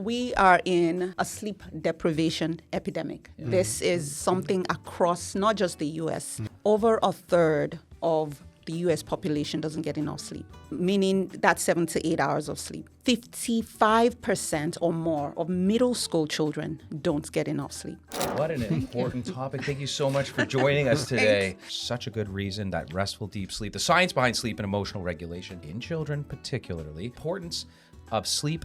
We are in a sleep deprivation epidemic. This is something across not just the US. Over a third of the US population doesn't get enough sleep, meaning that's 7 to 8 hours of sleep. 55% or more of middle school children don't get enough sleep. What an important topic. Thank you so much for joining us today. Such a good reason, that restful deep sleep, the science behind sleep and emotional regulation in children particularly, importance of sleep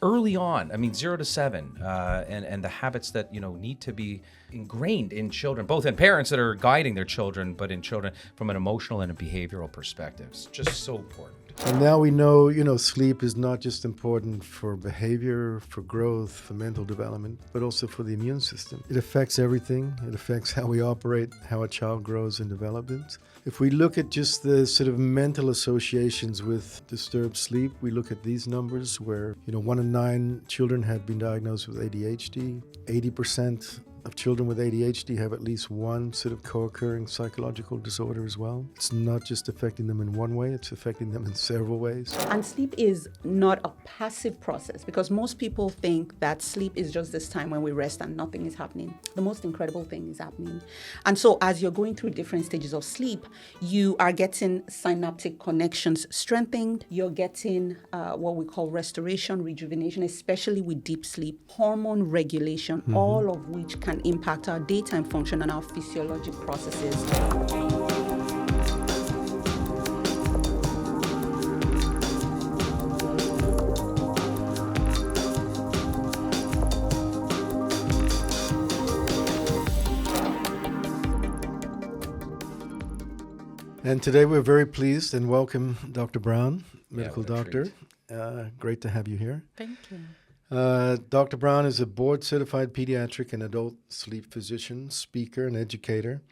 early on, 0 to 7, and the habits that, need to be ingrained in children, both in parents that are guiding their children, but in children from an emotional and a behavioral perspective. It's just so important. And now we know, sleep is not just important for behavior, for growth, for mental development, but also for the immune system. It affects everything. It affects how we operate, how a child grows and develops. If we look at just the sort of mental associations with disturbed sleep, we look at these numbers where, 1 in 9 children have been diagnosed with ADHD. 80% of children with ADHD have at least one sort of co-occurring psychological disorder as well. It's not just affecting them in one way, it's affecting them in several ways. And sleep is not a passive process, because most people think that sleep is just this time when we rest and nothing is happening. The most incredible thing is happening. And so as you're going through different stages of sleep, you are getting synaptic connections strengthened. You're getting what we call restoration, rejuvenation, especially with deep sleep, hormone regulation, all of which can impact our daytime function and our physiologic processes. And today we're very pleased and welcome Dr. Brown, medical what a doctor. Great to have you here. Thank you. Dr. Brown is a board-certified pediatric and adult sleep physician, speaker, and educator,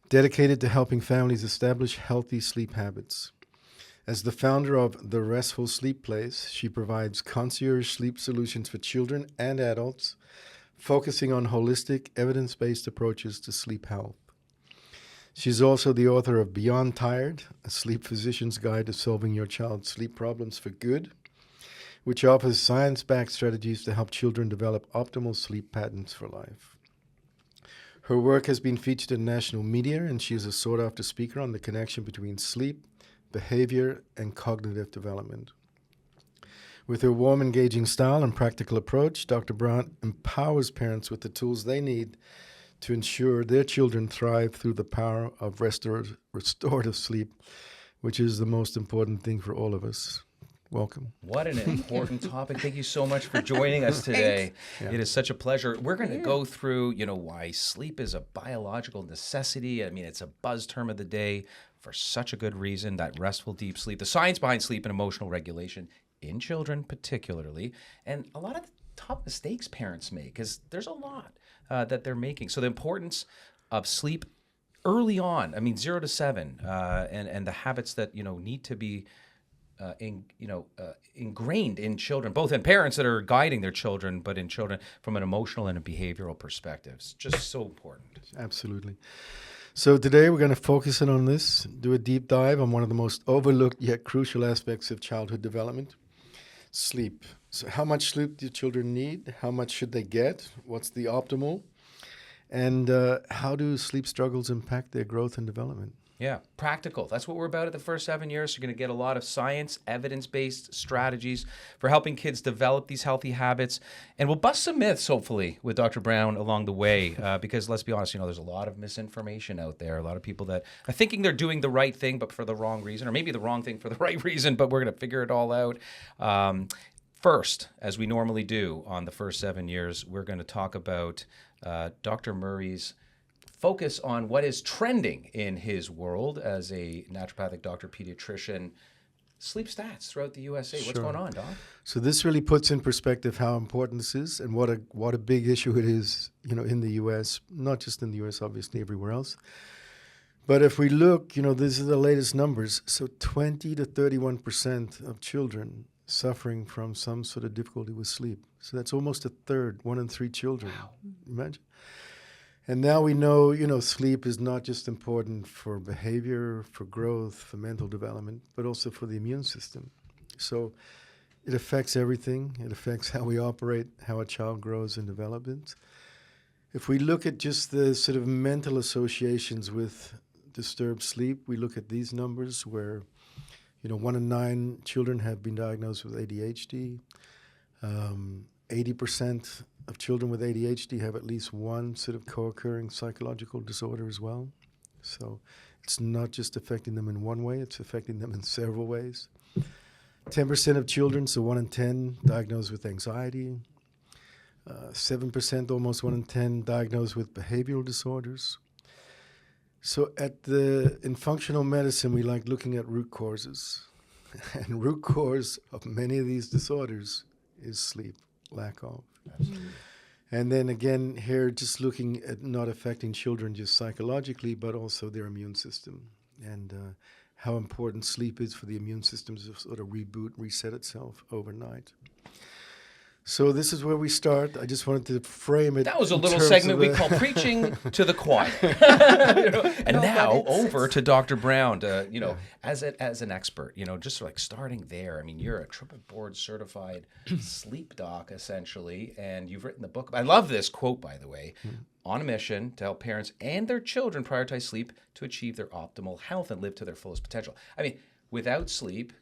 dedicated to helping families establish healthy sleep habits. As the founder of The Restful Sleep Place, she provides concierge sleep solutions for children and adults, focusing on holistic, evidence-based approaches to sleep health. She's also the author of Beyond Tired, a sleep physician's guide to solving your child's sleep problems for good, which offers science-backed strategies to help children develop optimal sleep patterns for life. Her work has been featured in national media, and she is a sought-after speaker on the connection between sleep, behavior, and cognitive development. With her warm, engaging style and practical approach, Dr. Brown empowers parents with the tools they need to ensure their children thrive through the power of restorative sleep, which is the most important thing for all of us. Welcome. What an important topic. Thank you so much for joining us today. Yeah. It is such a pleasure. We're going to go through, why sleep is a biological necessity. It's a buzz term of the day for such a good reason, that restful deep sleep, the science behind sleep and emotional regulation in children particularly, and a lot of the top mistakes parents make, because there's a lot that they're making. So the importance of sleep early on, 0 to 7, and the habits that, need to be ingrained in children, both in parents that are guiding their children, but in children from an emotional and a behavioral perspective. It's just so important. Absolutely. So today we're going to focus in on this, do a deep dive on one of the most overlooked yet crucial aspects of childhood development, sleep. So how much sleep do children need? How much should they get? What's the optimal? And how do sleep struggles impact their growth and development? Yeah, practical. That's what we're about at the first 7 years. You're going to get a lot of science, evidence-based strategies for helping kids develop these healthy habits. And we'll bust some myths, hopefully, with Dr. Brown along the way, because let's be honest, there's a lot of misinformation out there. A lot of people that are thinking they're doing the right thing, but for the wrong reason, or maybe the wrong thing for the right reason, but we're going to figure it all out. First, as we normally do on the first 7 years, we're going to talk about Dr. Murray's focus on what is trending in his world as a naturopathic doctor, pediatrician, sleep stats throughout the USA. What's going on, Doc? So this really puts in perspective how important this is and what a big issue it is, in the US, not just in the US, obviously everywhere else. But if we look, these are the latest numbers. So 20 to 31% of children suffering from some sort of difficulty with sleep. So that's almost a third, 1 in 3 children. Wow. Imagine. And now we know, sleep is not just important for behavior, for growth, for mental development, but also for the immune system. So it affects everything. It affects how we operate, how a child grows and develops. If we look at just the sort of mental associations with disturbed sleep, we look at these numbers where, 1 in 9 children have been diagnosed with ADHD. 80% of children with ADHD have at least one sort of co-occurring psychological disorder as well. So it's not just affecting them in one way, it's affecting them in several ways. 10% of children, so 1 in 10, diagnosed with anxiety. 7%, almost 1 in 10, diagnosed with behavioral disorders. So in functional medicine, we like looking at root causes. And root cause of many of these disorders is sleep, lack of. And then again, here, just looking at not affecting children just psychologically, but also their immune system. And how important sleep is for the immune system to sort of reboot, reset itself overnight. So this is where we start. I just wanted to frame it. That was a little segment we call Preaching to the Choir. And now over to Dr. Brown, as an expert, just like starting there. I mean, you're a triple board certified sleep doc, essentially, and you've written the book. I love this quote, by the way. On a mission to help parents and their children prioritize sleep to achieve their optimal health and live to their fullest potential. I mean, without sleep,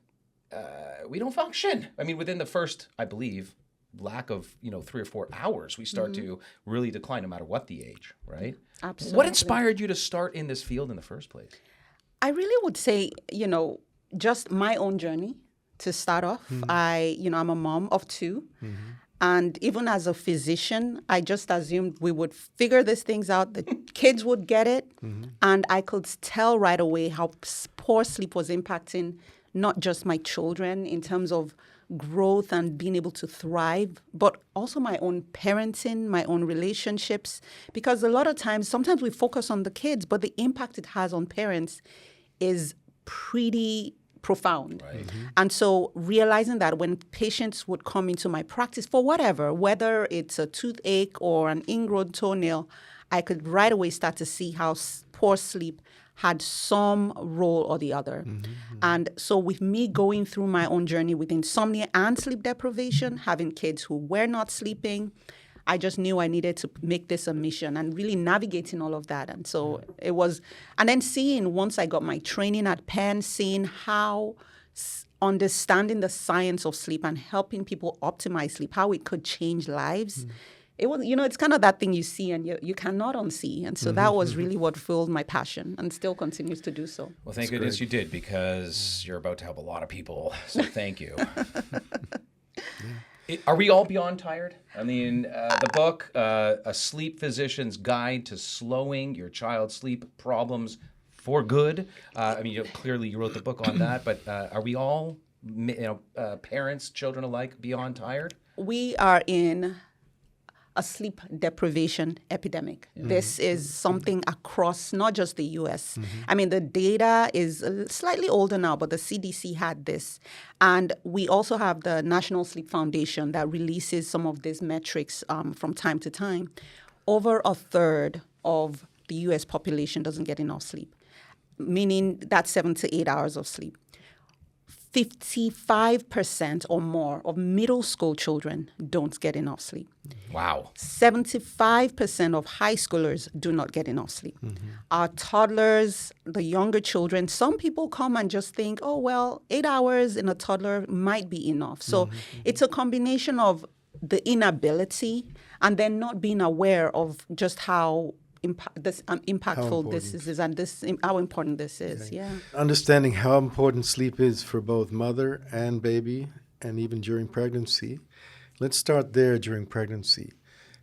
we don't function. I mean, within the first, I believe, lack of 3 or 4 hours, we start to really decline, no matter what the age, right? Absolutely. What inspired you to start in this field in the first place? I really would say, just my own journey to start off. I'm a mom of 2. And even as a physician, I just assumed we would figure these things out. The kids would get it. And I could tell right away how poor sleep was impacting not just my children in terms of growth and being able to thrive, but also my own parenting, my own relationships. Because a lot of times, sometimes we focus on the kids, but the impact it has on parents is pretty profound. Right. And so realizing that when patients would come into my practice for whatever, whether it's a toothache or an ingrown toenail, I could right away start to see how poor sleep had some role or the other. And so with me going through my own journey with insomnia and sleep deprivation, having kids who were not sleeping, I just knew I needed to make this a mission and really navigating all of that. And so it was, and then seeing, once I got my training at Penn, seeing how understanding the science of sleep and helping people optimize sleep, how it could change lives. It was, it's kind of that thing you see and you cannot unsee. And so that was really what fueled my passion and still continues to do so. Well, thank goodness you did, because you're about to help a lot of people. So thank you. Are we all beyond tired? I mean, the book, A Sleep Physician's Guide to Slowing Your Child's Sleep Problems for Good. Clearly you wrote the book on that, but are we all, parents, children alike, beyond tired? We are in a sleep deprivation epidemic. This is something across not just the U.S. I mean, the data is slightly older now, but the CDC had this. And we also have the National Sleep Foundation that releases some of these metrics from time to time. Over a third of the U.S. population doesn't get enough sleep, meaning that's 7 to 8 hours of sleep. 55% or more of middle school children don't get enough sleep. Wow. 75% of high schoolers do not get enough sleep. Our toddlers, the younger children, some people come and just think, 8 hours in a toddler might be enough. So it's a combination of the inability and then not being aware of just how impactful this is and how important this is. Yeah. Understanding how important sleep is for both mother and baby, and even during pregnancy. Let's start there during pregnancy.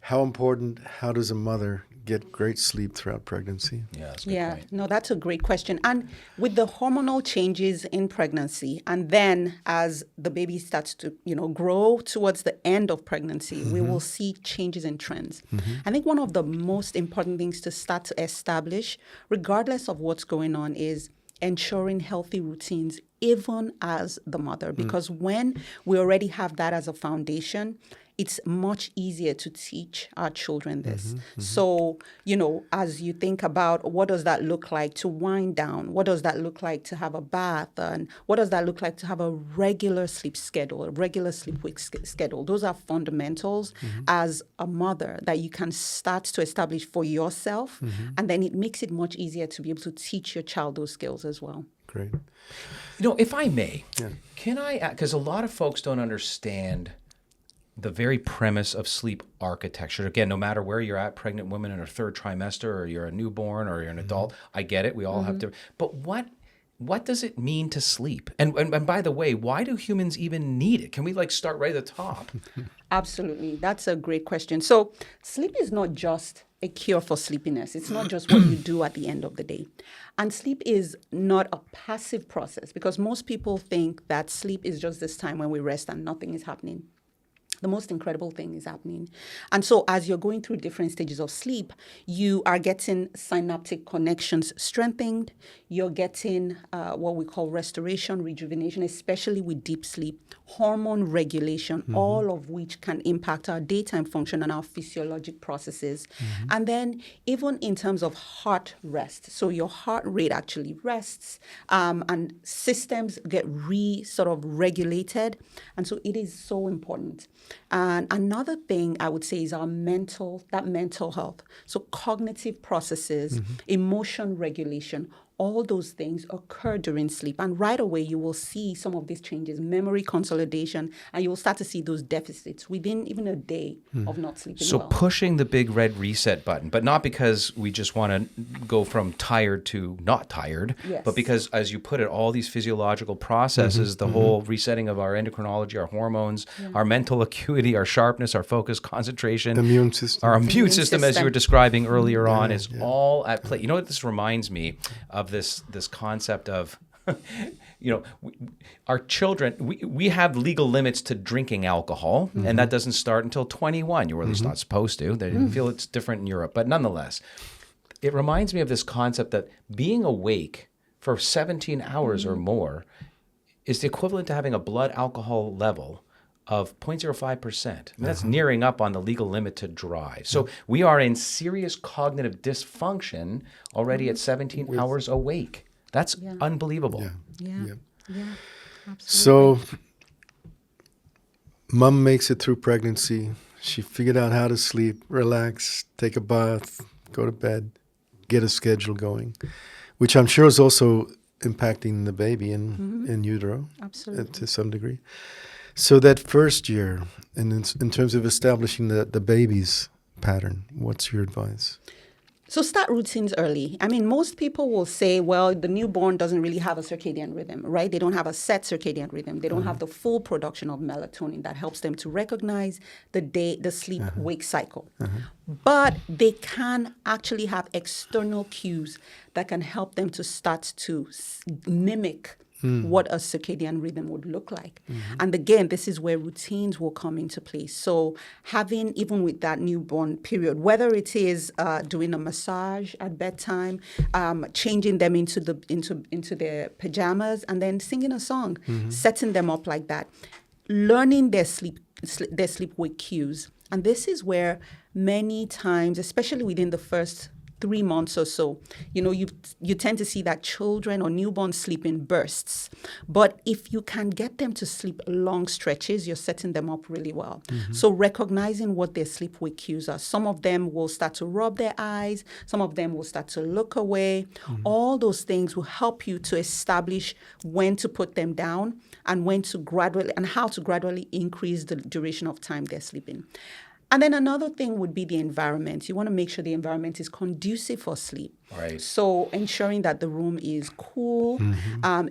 How does a mother get great sleep throughout pregnancy? Yeah, that's a good point. No, that's a great question. And with the hormonal changes in pregnancy, and then as the baby starts to, grow towards the end of pregnancy, we will see changes in trends. I think one of the most important things to start to establish, regardless of what's going on, is ensuring healthy routines, even as the mother. Because when we already have that as a foundation, it's much easier to teach our children this. So, as you think about what does that look like to wind down, what does that look like to have a bath, and what does that look like to have a regular sleep schedule, a regular sleep wake schedule. Those are fundamentals as a mother that you can start to establish for yourself, and then it makes it much easier to be able to teach your child those skills as well. Great. If I may, can I, because a lot of folks don't understand the very premise of sleep architecture. Again, no matter where you're at, pregnant woman in her third trimester, or you're a newborn, or you're an adult, I get it. We all have to. But what does it mean to sleep? And by the way, why do humans even need it? Can we start right at the top? Absolutely. That's a great question. So sleep is not just a cure for sleepiness. It's not just what you do at the end of the day. And sleep is not a passive process, because most people think that sleep is just this time when we rest and nothing is happening. The most incredible thing is happening. And so as you're going through different stages of sleep, you are getting synaptic connections strengthened. You're getting what we call restoration, rejuvenation, especially with deep sleep, hormone regulation, all of which can impact our daytime function and our physiologic processes. And then even in terms of heart rest, so your heart rate actually rests, and systems get sort of regulated. And so it is so important. And another thing I would say is our mental health. So cognitive processes, emotion regulation, all those things occur during sleep. And right away, you will see some of these changes, memory consolidation, and you will start to see those deficits within even a day of not sleeping So well. pushing the big red reset button, but not because we just want to go from tired to not tired, but because, as you put it, all these physiological processes, the whole resetting of our endocrinology, our hormones, our mental acuity, our sharpness, our focus, concentration, Immune system. our immune system, as you were describing earlier on, is all at play. You know what this reminds me of? This concept of, our children, we have legal limits to drinking alcohol, and that doesn't start until 21. You're at least not supposed to. They feel it's different in Europe. But nonetheless, it reminds me of this concept that being awake for 17 hours or more is the equivalent to having a blood alcohol level of 0.05%. I mean, that's nearing up on the legal limit to drive. So we are in serious cognitive dysfunction already at 17 hours awake. That's unbelievable. Yeah, absolutely. So mom makes it through pregnancy. She figured out how to sleep, relax, take a bath, go to bed, get a schedule going, which I'm sure is also impacting the baby in utero. Absolutely. To some degree. So that first year, and in terms of establishing the baby's pattern, what's your advice? So start routines early. I mean, most people will say, well, the newborn doesn't really have a circadian rhythm, right? They don't have a set circadian rhythm. They don't have the full production of melatonin that helps them to recognize the sleep-wake cycle. But they can actually have external cues that can help them to start to mimic what a circadian rhythm would look like. And again, this is where routines will come into place. So having, even with that newborn period, whether it is doing a massage at bedtime, changing them into their pajamas, and then singing a song, setting them up like that, learning their sleep-wake cues. And this is where many times, especially within the first 3 months or so, you tend to see that children or newborns sleep in bursts. But if you can get them to sleep long stretches, you're setting them up really well. So recognizing what their sleep-wake cues are. Some of them will start to rub their eyes. Some of them will start to look away. All those things will help you to establish when to put them down and how to gradually increase the duration of time they're sleeping. And then another thing would be the environment. You want to make sure the environment is conducive for sleep. Right. So ensuring that the room is cool,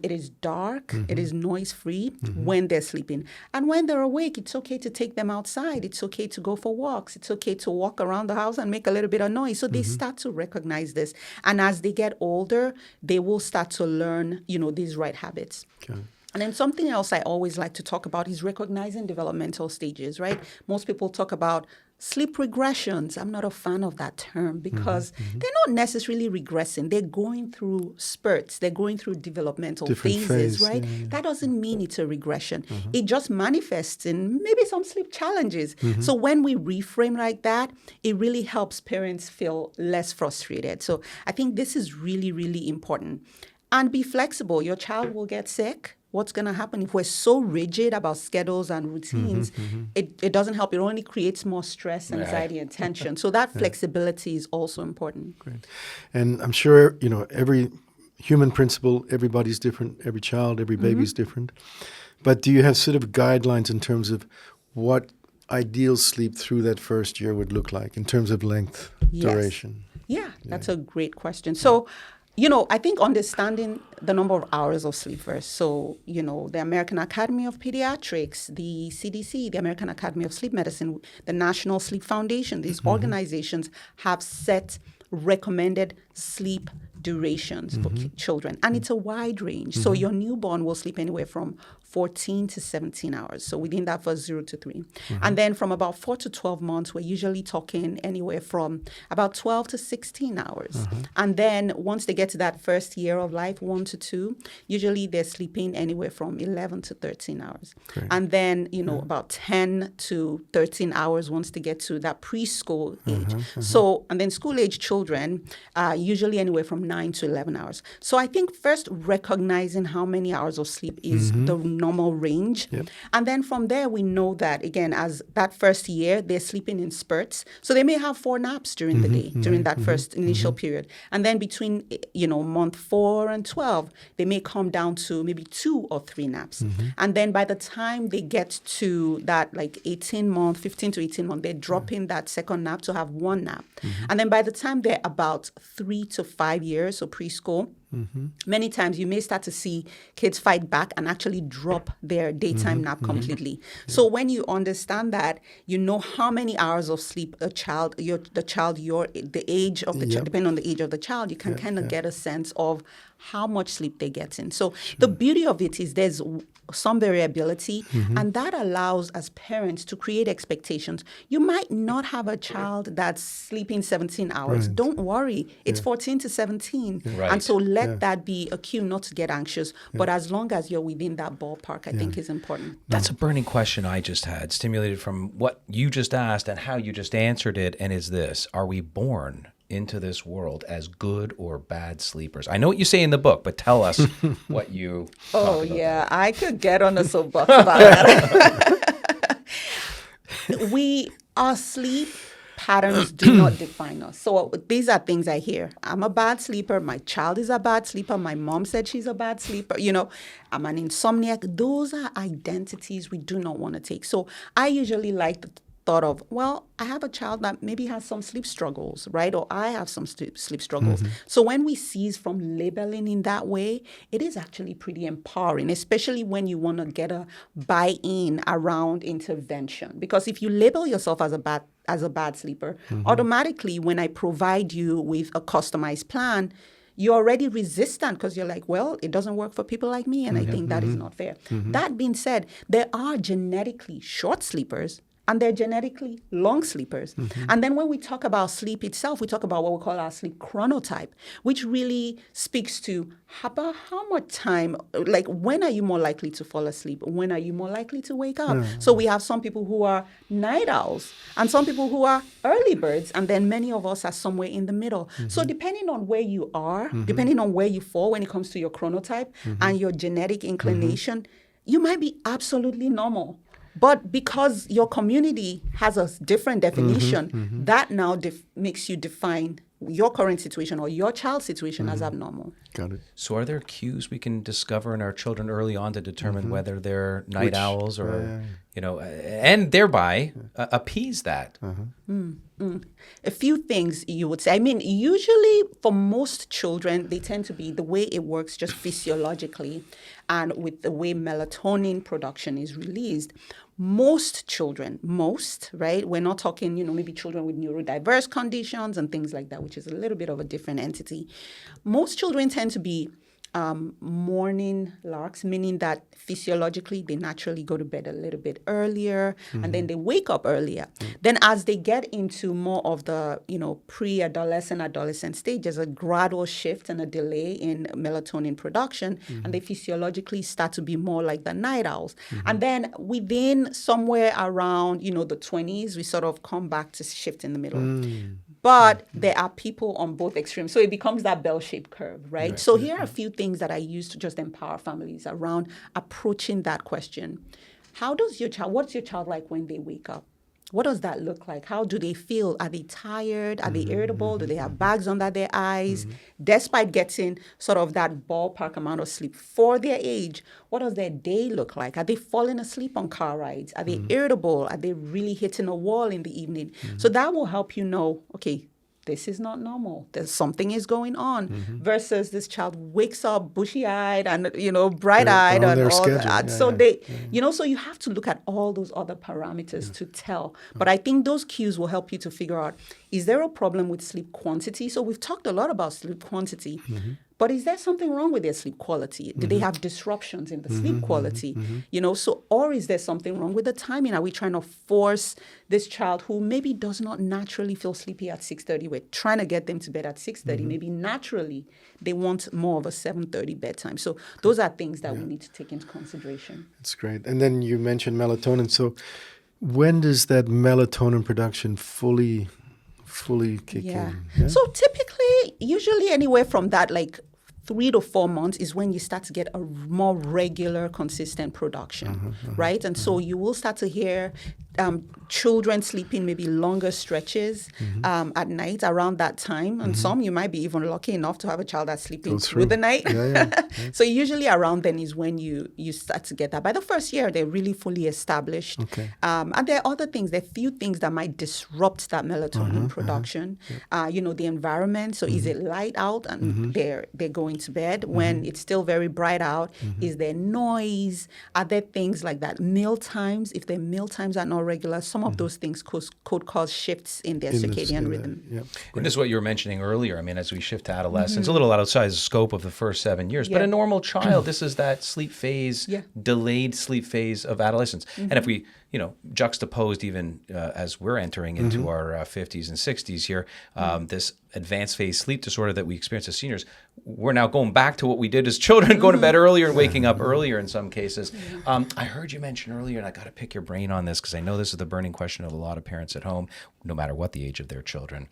it is dark, it is noise-free when they're sleeping. And when they're awake, it's okay to take them outside. It's okay to go for walks. It's okay to walk around the house and make a little bit of noise. So they start to recognize this. And as they get older, they will start to learn, these right habits. Okay. And then something else I always like to talk about is recognizing developmental stages, right? Most people talk about sleep regressions. I'm not a fan of that term because they're not necessarily regressing. They're going through spurts. They're going through developmental Different phases, phase, right? yeah. That doesn't mean it's a regression. It just manifests in maybe some sleep challenges. So when we reframe like that, it really helps parents feel less frustrated. So I think this is really, really important. And be flexible. Your child will get sick. What's going to happen if we're so rigid about schedules and routines? It doesn't help. It only creates more stress, anxiety, and tension. So that flexibility is also important. Great. And I'm sure, every human principle, everybody's different, every child, every baby's different. But do you have sort of guidelines in terms of what ideal sleep through that first year would look like in terms of length, duration? Yeah, that's a great question. So, I think understanding the number of hours of sleep first. So, the American Academy of Pediatrics, the CDC, the American Academy of Sleep Medicine, the National Sleep Foundation, these organizations have set recommended sleep durations for children. And it's a wide range. So your newborn will sleep anywhere from 14 to 17 hours. So within that first 0 to 3. And then from about 4 to 12 months, we're usually talking anywhere from about 12 to 16 hours. And then once they get to that first year of life, 1 to 2, usually they're sleeping anywhere from 11 to 13 hours. Great. And then, about 10 to 13 hours once they get to that preschool age. So, and then school age children, usually anywhere from 9 to 11 hours. So I think first recognizing how many hours of sleep is the normal range. And then from there, we know that, again, as that first year, they're sleeping in spurts. So they may have 4 naps during the day, during that first initial period. And then between, month 4 and 12, they may come down to maybe 2 or 3 naps. And then by the time they get to that 15 to 18 month, they're dropping that second nap to have 1 nap. And then by the time they're about 3 to 5 years, so preschool, many times you may start to see kids fight back and actually drop their daytime nap completely. So when you understand that, you know how many hours of sleep the age of the child, depending on the age of the child, you can kind of get a sense of how much sleep they get in. So the beauty of it is there's some variability, and that allows as parents to create expectations. You might not have a child that's sleeping 17 hours. Right. Don't worry. It's 14 to 17. Right. And so let that be a cue not to get anxious. But as long as you're within that ballpark, I think is important. That's a burning question I just had, stimulated from what you just asked and how you just answered it. And is this, are we born into this world as good or bad sleepers? I know what you say in the book, but tell us what you talk about that. I could get on a soapbox about that. Our sleep patterns do not define us. So these are things I hear. I'm a bad sleeper. My child is a bad sleeper. My mom said she's a bad sleeper. I'm an insomniac. Those are identities we do not want to take. So I usually like the thought of, well, I have a child that maybe has some sleep struggles, right? Or I have some sleep struggles. So when we cease from labeling in that way, it is actually pretty empowering, especially when you want to get a buy-in around intervention. Because if you label yourself as a bad sleeper, automatically when I provide you with a customized plan, you're already resistant because you're like, well, it doesn't work for people like me, and I think that is not fair. That being said, there are genetically short sleepers, and they're genetically long sleepers. And then when we talk about sleep itself, we talk about what we call our sleep chronotype, which really speaks to about how much time, when are you more likely to fall asleep? When are you more likely to wake up? So we have some people who are night owls and some people who are early birds, and then many of us are somewhere in the middle. So depending on where you are, depending on where you fall when it comes to your chronotype and your genetic inclination, you might be absolutely normal. But because your community has a different definition, that now makes you define your current situation or your child's situation as abnormal. Got it. So are there cues we can discover in our children early on to determine whether they're night owls or, and thereby appease that? A few things you would say. I mean, usually for most children, they tend to be the way it works just physiologically and with the way melatonin production is released. Most children, right? We're not talking, maybe children with neurodiverse conditions and things like that, which is a little bit of a different entity. Most children tend to be morning larks, meaning that physiologically they naturally go to bed a little bit earlier and then they wake up earlier. Then as they get into more of the, pre-adolescent, adolescent stage, there's a gradual shift and a delay in melatonin production, and they physiologically start to be more like the night owls. And then within somewhere around, the 20s, we sort of come back to shift in the middle. But there are people on both extremes. So it becomes that bell-shaped curve, right? So here are a few things that I use to just empower families around approaching that question. What's your child like when they wake up? What does that look like? How do they feel? Are they tired? Are they irritable? Do they have bags under their eyes? Despite getting sort of that ballpark amount of sleep for their age, what does their day look like? Are they falling asleep on car rides? Are they irritable? Are they really hitting a wall in the evening? So that will help you know, okay, this is not normal. There's something is going on. Versus this child wakes up bushy-eyed and, bright-eyed on and their all schedule. that. So you have to look at all those other parameters to tell. But I think those cues will help you to figure out, is there a problem with sleep quantity? So we've talked a lot about sleep quantity. But is there something wrong with their sleep quality? Do they have disruptions in the sleep quality? Or is there something wrong with the timing? Are we trying to force this child who maybe does not naturally feel sleepy at 6:30? We're trying to get them to bed at 6:30. Maybe naturally they want more of a 7:30 bedtime. So those are things that we need to take into consideration. That's great. And then you mentioned melatonin. So when does that melatonin production fully kick in? Yeah? So typically, usually anywhere from that, 3 to 4 months is when you start to get a more regular, consistent production, right? And so you will start to hear children sleeping maybe longer stretches at night around that time. And some, you might be even lucky enough to have a child that's sleeping through the night. So usually around then is when you start to get that. By the first year, they're really fully established. And there are other things, there are few things that might disrupt that melatonin production. The environment. So is it light out and they're going to bed when it's still very bright out? Is there noise? Are there things like that? Meal times, if their meal times are not regular, some of those things could cause shifts in their circadian rhythm. And this is what you were mentioning earlier. I mean, as we shift to adolescence, a little outside the scope of the first 7 years, but a normal child, this is that sleep phase, delayed sleep phase of adolescence. And if we, juxtaposed even as we're entering into our 50s and 60s here, this advanced phase sleep disorder that we experience as seniors, we're now going back to what we did as children, going to bed earlier and waking up earlier in some cases. I heard you mention earlier, and I got to pick your brain on this because I know this is the burning question of a lot of parents at home, no matter what the age of their children.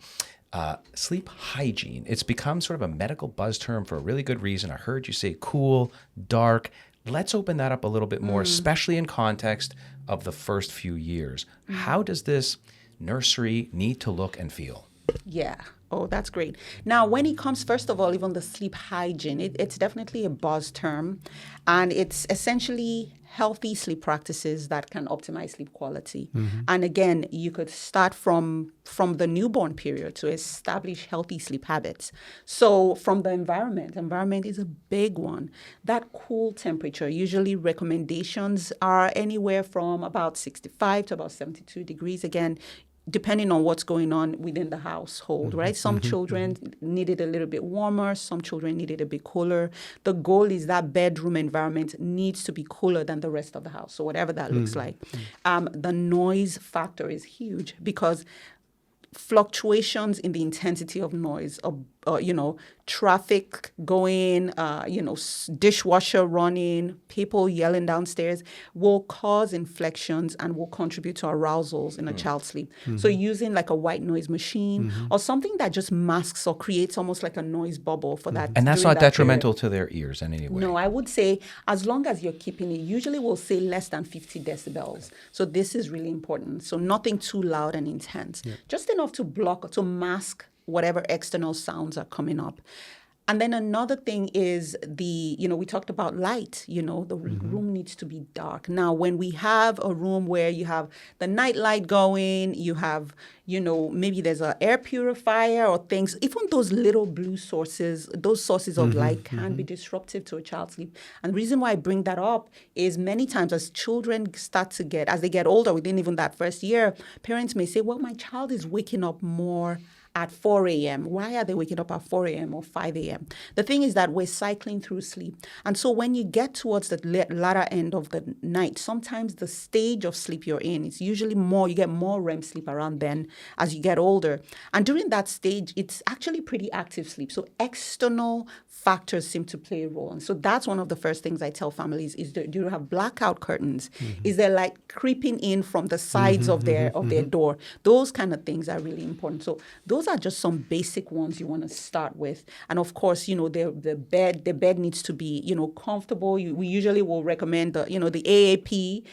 Sleep hygiene. It's become sort of a medical buzz term for a really good reason. I heard you say cool, dark. Let's open that up a little bit more, especially in context of the first few years. How does this nursery need to look and feel? Yeah. Oh, that's great. Now, when it comes, first of all, even the sleep hygiene, it's definitely a buzz term. And it's essentially healthy sleep practices that can optimize sleep quality. And again, you could start from the newborn period to establish healthy sleep habits. So from the environment is a big one. That cool temperature, usually recommendations are anywhere from about 65 to about 72 degrees. Again, depending on what's going on within the household, right? Some children need it a little bit warmer. Some children need it a bit cooler. The goal is that bedroom environment needs to be cooler than the rest of the house. So whatever that looks like. The noise factor is huge because fluctuations in the intensity of noise, traffic going, dishwasher running, people yelling downstairs will cause inflections and will contribute to arousals in a child's sleep. So using like a white noise machine or something that just masks or creates almost like a noise bubble for that. And that's not detrimental to their ears in any way. No, I would say as long as you're keeping it, usually we'll say less than 50 decibels. So this is really important. So nothing too loud and intense, just enough to block or to mask whatever external sounds are coming up. And then another thing is we talked about light, the room needs to be dark. Now, when we have a room where you have the night light going, you have, maybe there's an air purifier or things, even those little blue sources, those sources of light can be disruptive to a child's sleep. And the reason why I bring that up is many times as children as they get older, within even that first year, parents may say, well, my child is waking up more at 4 a.m. Why are they waking up at 4 a.m. or 5 a.m.? The thing is that we're cycling through sleep. And so when you get towards the latter end of the night, sometimes the stage of sleep you're in, it's usually more, you get more REM sleep around then as you get older. And during that stage, it's actually pretty active sleep. So external factors seem to play a role. And so that's one of the first things I tell families is, do you have blackout curtains? Is there light creeping in from the sides of their door? Those kind of things are really important. So those are just some basic ones you want to start with. And of course, the bed needs to be, comfortable. We usually will recommend the AAP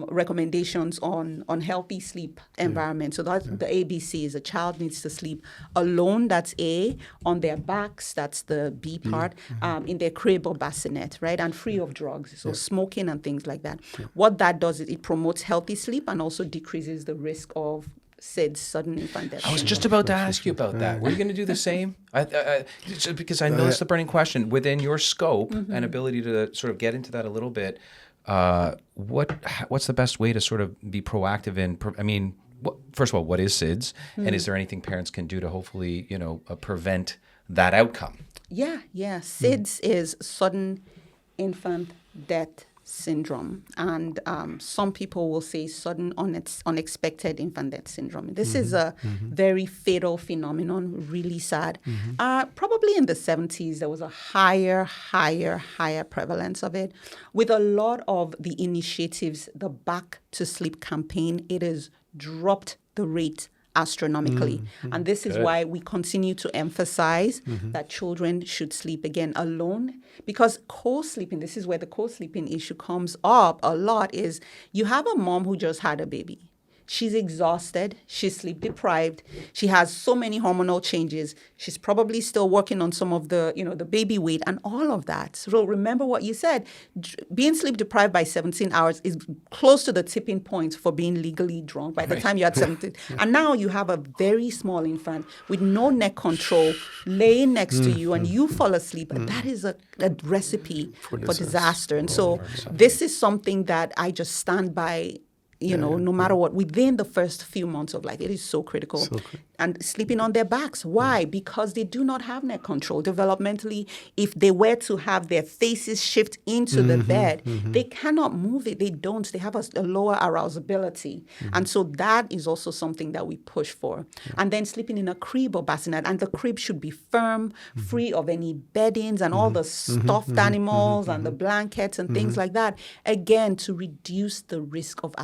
recommendations on healthy sleep environment. So that's the ABCs. A child needs to sleep alone, that's A, on their backs, that's the B part, in their crib or bassinet, right? And free of drugs, so smoking and things like that. What that does is it promotes healthy sleep and also decreases the risk of SIDS, sudden infant death. I was just about to ask you about that. Were you going to do the same? Just because I know it's the burning question. Within your scope and ability to sort of get into that a little bit, what's the best way to sort of be proactive in? First of all, what is SIDS, and is there anything parents can do to hopefully, prevent that outcome? Yeah. SIDS is sudden infant death syndrome, and some people will say sudden unexpected infant death syndrome. This is a very fatal phenomenon, really sad. Probably in the 70s, there was a higher prevalence of it. With a lot of the initiatives, the Back to Sleep campaign, it has dropped the rate astronomically. And this is why we continue to emphasize that children should sleep again alone, because co-sleeping, this is where the co-sleeping issue comes up a lot, is you have a mom who just had a baby. She's exhausted. She's sleep deprived. She has so many hormonal changes. She's probably still working on some of the, the baby weight and all of that. So remember what you said. Being sleep deprived by 17 hours is close to the tipping point for being legally drunk by the time you're at 17. And now you have a very small infant with no neck control laying next to you, and you fall asleep. And that is a recipe for disaster. And so this is something that I just stand by. No matter what, within the first few months of life, it is so critical. And sleeping on their backs. Why? Because they do not have neck control. Developmentally, if they were to have their faces shift into the bed, they cannot move it. They don't. They have a lower arousability. And so that is also something that we push for. And then sleeping in a crib or bassinet. And the crib should be firm, free of any beddings and all the stuffed animals and the blankets and things like that. Again, to reduce the risk of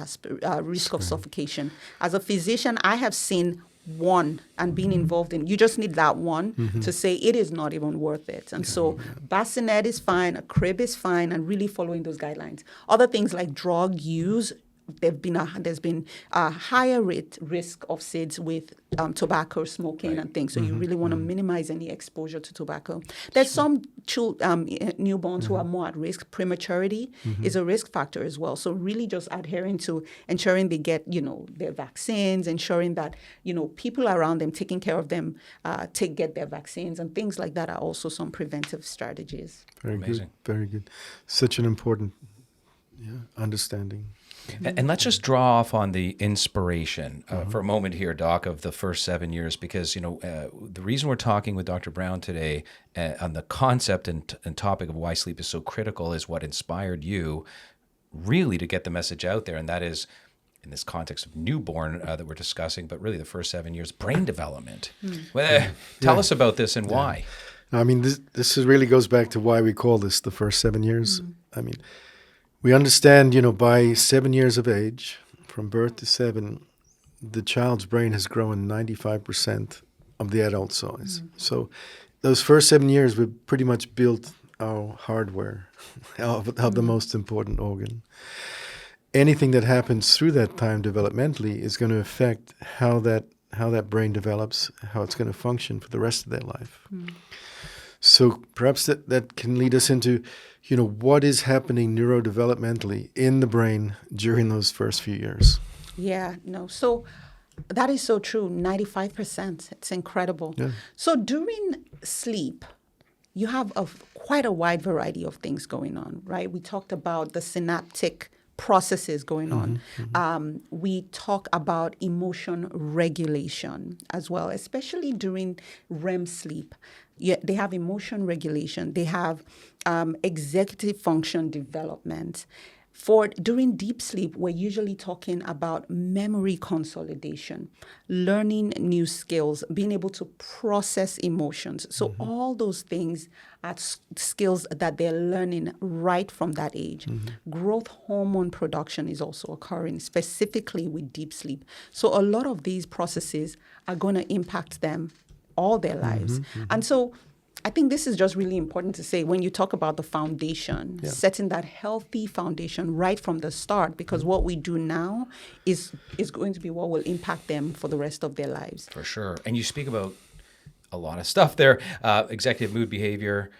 suffocation. As a physician, I have seen one and being involved in, you just need that one to say it is not even worth it. And so bassinet is fine, a crib is fine, and really following those guidelines. Other things like drug use, there's been a higher risk of SIDS with tobacco, smoking, and things. So you really want to minimize any exposure to tobacco. There's some newborns who are more at risk. Prematurity is a risk factor as well. So really just adhering to ensuring they get, their vaccines, ensuring that, people around them, taking care of them, get their vaccines, and things like that are also some preventive strategies. Very Amazing. Good. Very good. Such an important understanding. And let's just draw off on the inspiration for a moment here, Doc, of the first 7 years, because, the reason we're talking with Dr. Brown today on the concept and topic of why sleep is so critical is what inspired you really to get the message out there. And that is, in this context of newborn that we're discussing, but really the first 7 years, brain development. Tell us about this and why. I mean, this really goes back to why we call this the first 7 years. I mean, we understand, by 7 years of age, from birth to 7, the child's brain has grown 95% of the adult size. So those first 7 years, we've pretty much built our hardware of the most important organ. Anything that happens through that time developmentally is going to affect how that brain develops, how it's going to function for the rest of their life. So perhaps that can lead us into, what is happening neurodevelopmentally in the brain during those first few years. So that is so true. 95%. It's incredible. Yeah. So during sleep, you have quite a wide variety of things going on, right? We talked about the synaptic processes going on. We talk about emotion regulation as well, especially during REM sleep. Yeah, they have emotion regulation. They have executive function development. During deep sleep, we're usually talking about memory consolidation, learning new skills, being able to process emotions. So all those things are skills that they're learning right from that age. Growth hormone production is also occurring specifically with deep sleep. So a lot of these processes are going to impact them all their lives. And so I think this is just really important to say when you talk about the foundation, setting that healthy foundation right from the start, because what we do now is going to be what will impact them for the rest of their lives. For sure. And you speak about a lot of stuff there, executive mood behavior,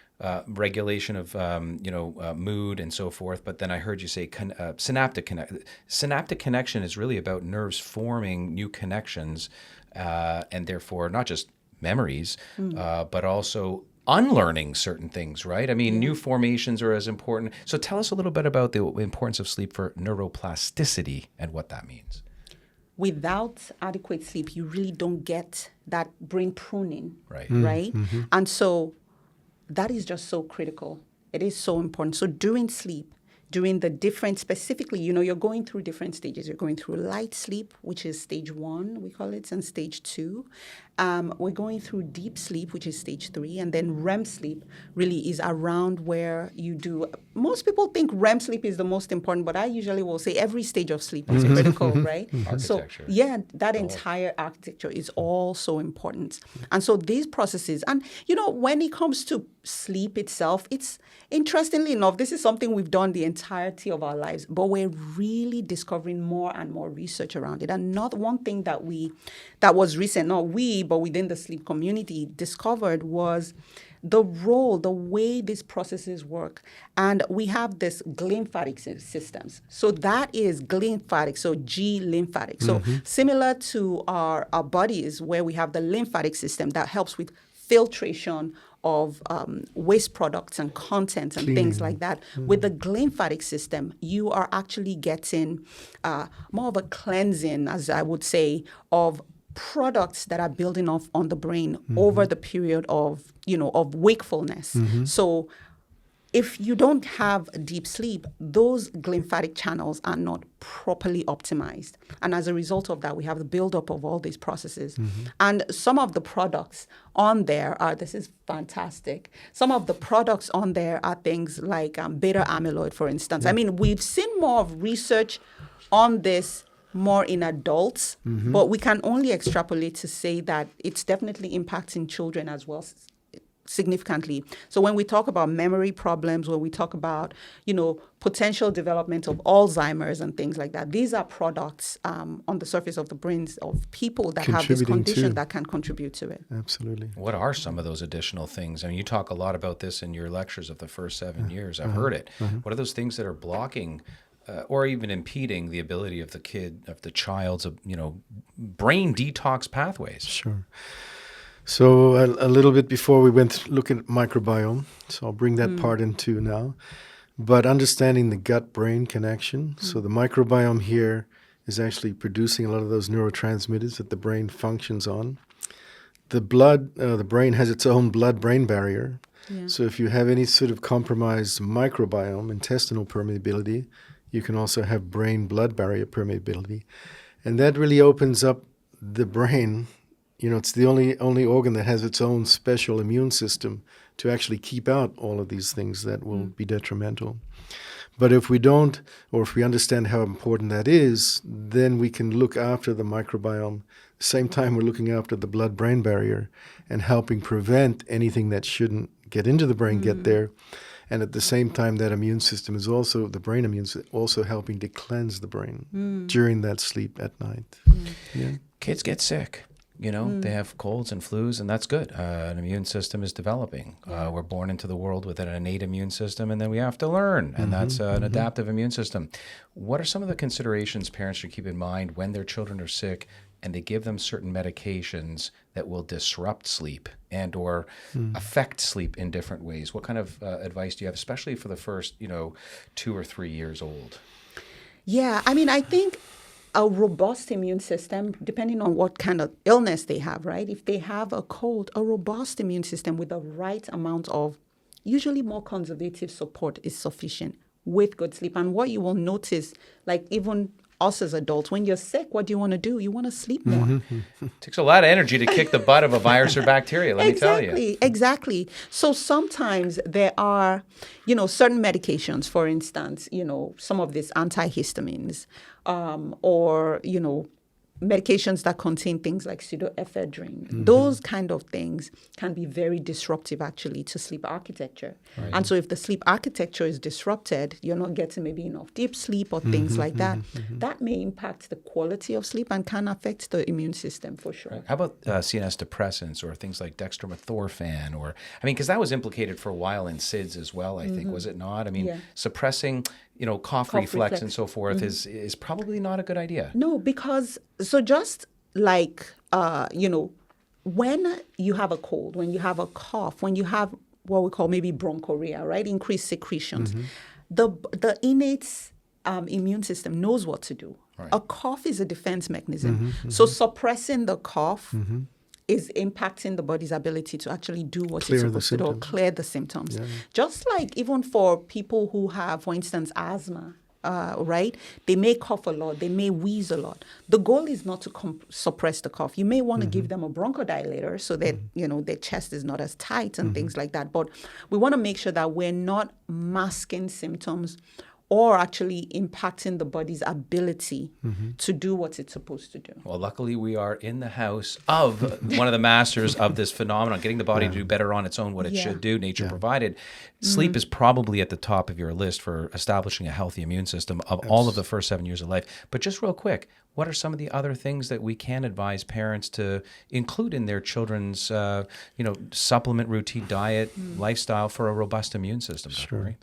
regulation of mood and so forth. But then I heard you say synaptic connection. Synaptic connection is really about nerves forming new connections, and therefore not just memories, but also unlearning certain things, right? I mean, new formations are as important. So tell us a little bit about the importance of sleep for neuroplasticity and what that means. Without adequate sleep, you really don't get that brain pruning, Right. right? And so that is just so critical. It is so important. So during sleep, during the different, specifically, you're going through different stages. You're going through light sleep, which is stage 1, we call it, and stage 2. We're going through deep sleep, which is stage 3. And then REM sleep really is around where you do. Most people think REM sleep is the most important, but I usually will say every stage of sleep is critical, right? Architecture. So, that entire architecture is all so important. And so these processes, and, when it comes to sleep itself, it's interestingly enough, this is something we've done the entirety of our lives, but we're really discovering more and more research around it. And not one thing that was recent, not we, but within the sleep community discovered was the way these processes work. And we have this glymphatic systems. So that is glymphatic, so G lymphatic. So similar to our bodies where we have the lymphatic system that helps with filtration of waste products and content and things like that. With the glymphatic system, you are actually getting more of a cleansing, as I would say, of products that are building off on the brain over the period of wakefulness. So if you don't have deep sleep, those glymphatic channels are not properly optimized. And as a result of that, we have the buildup of all these processes. And some of the products on there this is fantastic. Some of the products on there are things like beta amyloid, for instance. I mean, we've seen more of research on this more in adults, but we can only extrapolate to say that it's definitely impacting children as well significantly. So when we talk about memory problems, when we talk about, potential development of Alzheimer's and things like that, these are products on the surface of the brains of people that have this condition that can contribute to it. Absolutely. What are some of those additional things? I mean, you talk a lot about this in your lectures of the first 7 years. I've heard it. What are those things that are blocking or even impeding the ability of the child's, brain detox pathways? Sure. So a little bit before we went looking at microbiome, so I'll bring that part into now. But understanding the gut-brain connection, so the microbiome here is actually producing a lot of those neurotransmitters that the brain functions on. The brain has its own blood-brain barrier. Yeah. So if you have any sort of compromised microbiome, intestinal permeability, you can also have brain-blood barrier permeability. And that really opens up the brain. It's the only organ that has its own special immune system to actually keep out all of these things that will be detrimental. But if we don't, or if we understand how important that is, then we can look after the microbiome. At the same time, we're looking after the blood-brain barrier and helping prevent anything that shouldn't get into the brain get there. And at the same time, that immune system is also, the brain immune system, also helping to cleanse the brain during that sleep at night. Yeah. Kids get sick. They have colds and flus, and that's good. An immune system is developing. We're born into the world with an innate immune system, and then we have to learn, and that's an adaptive immune system. What are some of the considerations parents should keep in mind when their children are sick and they give them certain medications that will disrupt sleep and or affect sleep in different ways? What kind of advice do you have, especially for the first, 2 or 3 years old? Yeah, I mean, I think a robust immune system, depending on what kind of illness they have, right? If they have a cold, a robust immune system with the right amount of usually more conservative support is sufficient with good sleep. And what you will notice, like even us as adults, when you're sick, what do you want to do? You want to sleep more. Takes a lot of energy to kick the butt of a virus or bacteria, let me tell you. Exactly. So sometimes there are, certain medications, for instance, some of these antihistamines, or, medications that contain things like pseudoephedrine. Those kind of things can be very disruptive actually to sleep architecture. Right. And so if the sleep architecture is disrupted, you're not getting maybe enough deep sleep or things like that. That may impact the quality of sleep and can affect the immune system for sure. Right. How about CNS depressants or things like dextromethorphan because that was implicated for a while in SIDS as well, I think, was it not? I mean, suppressing cough reflex and so forth is probably not a good idea. No, because so just like when you have a cold, when you have a cough, when you have what we call maybe bronchorrhea, right, increased secretions, the innate immune system knows what to do. Right. A cough is a defense mechanism, so suppressing the cough is impacting the body's ability to actually do what it's supposed to do, or clear the symptoms. Yeah. Just like even for people who have, for instance, asthma, right? They may cough a lot, they may wheeze a lot. The goal is not to suppress the cough. You may want to give them a bronchodilator so that, their chest is not as tight and things like that. But we want to make sure that we're not masking symptoms or actually impacting the body's ability to do what it's supposed to do. Well, luckily we are in the house of one of the masters of this phenomenon, getting the body to do better on its own what it should do, nature provided. Sleep is probably at the top of your list for establishing a healthy immune system of all of the first 7 years of life. But just real quick, what are some of the other things that we can advise parents to include in their children's, supplement, routine, diet, lifestyle for a robust immune system? Sure.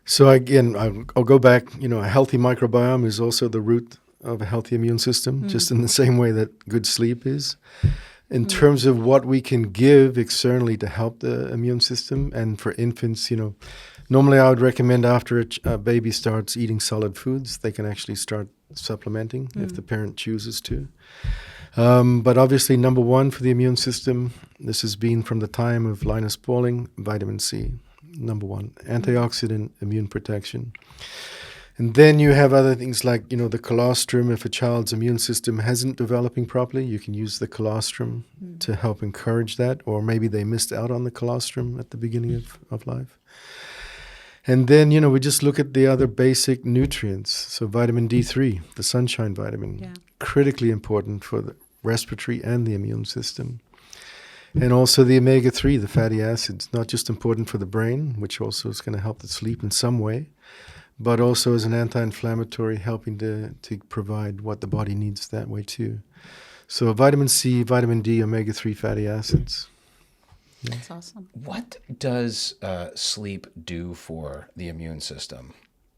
So again, I'll go back, a healthy microbiome is also the root of a healthy immune system, just in the same way that good sleep is. In terms of what we can give externally to help the immune system, and for infants, normally I would recommend after a baby starts eating solid foods, they can actually start supplementing if the parent chooses to. But obviously, number one for the immune system, this has been from the time of Linus Pauling, vitamin C. Number one, antioxidant immune protection. And then you have other things like, the colostrum. If a child's immune system isn't developing properly, you can use the colostrum to help encourage that. Or maybe they missed out on the colostrum at the beginning of life. And then, we just look at the other basic nutrients. So vitamin D3, the sunshine vitamin, critically important for the respiratory and the immune system. And also the omega-3, the fatty acids, not just important for the brain, which also is going to help the sleep in some way, but also as an anti-inflammatory, helping to provide what the body needs that way too. So vitamin C, vitamin D, omega-3 fatty acids. Yeah. That's awesome. What does sleep do for the immune system?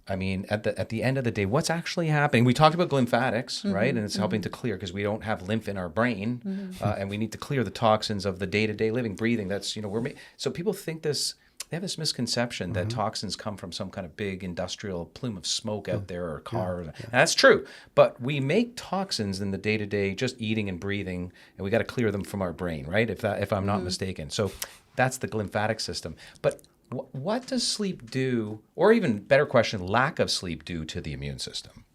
I mean, at the end of the day, what's actually happening? We talked about lymphatics, right? And it's helping to clear because we don't have lymph in our brain, and we need to clear the toxins of the day-to-day living, breathing. That's so people think this. They have this misconception that toxins come from some kind of big industrial plume of smoke out there or car. And that's true, but we make toxins in the day-to-day, just eating and breathing, and we got to clear them from our brain, right? If I'm not mistaken. So that's the lymphatic system, but. What does sleep do, or even better question, lack of sleep do to the immune system?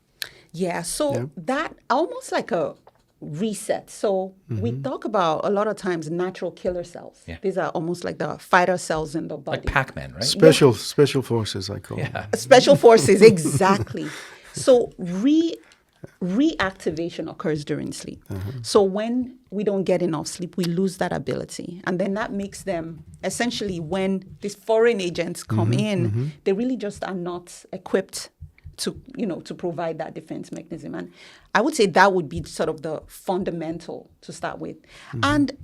Yeah, so that almost like a reset. So we talk about a lot of times natural killer cells. Yeah. These are almost like the fighter cells in the body. Like Pac-Man, right? Special forces, I call them. Special forces, exactly. So reactivation occurs during sleep. So when we don't get enough sleep, we lose that ability. And then that makes them, essentially, when these foreign agents come in, they really just are not equipped to provide that defense mechanism. And I would say that would be sort of the fundamental to start with. And,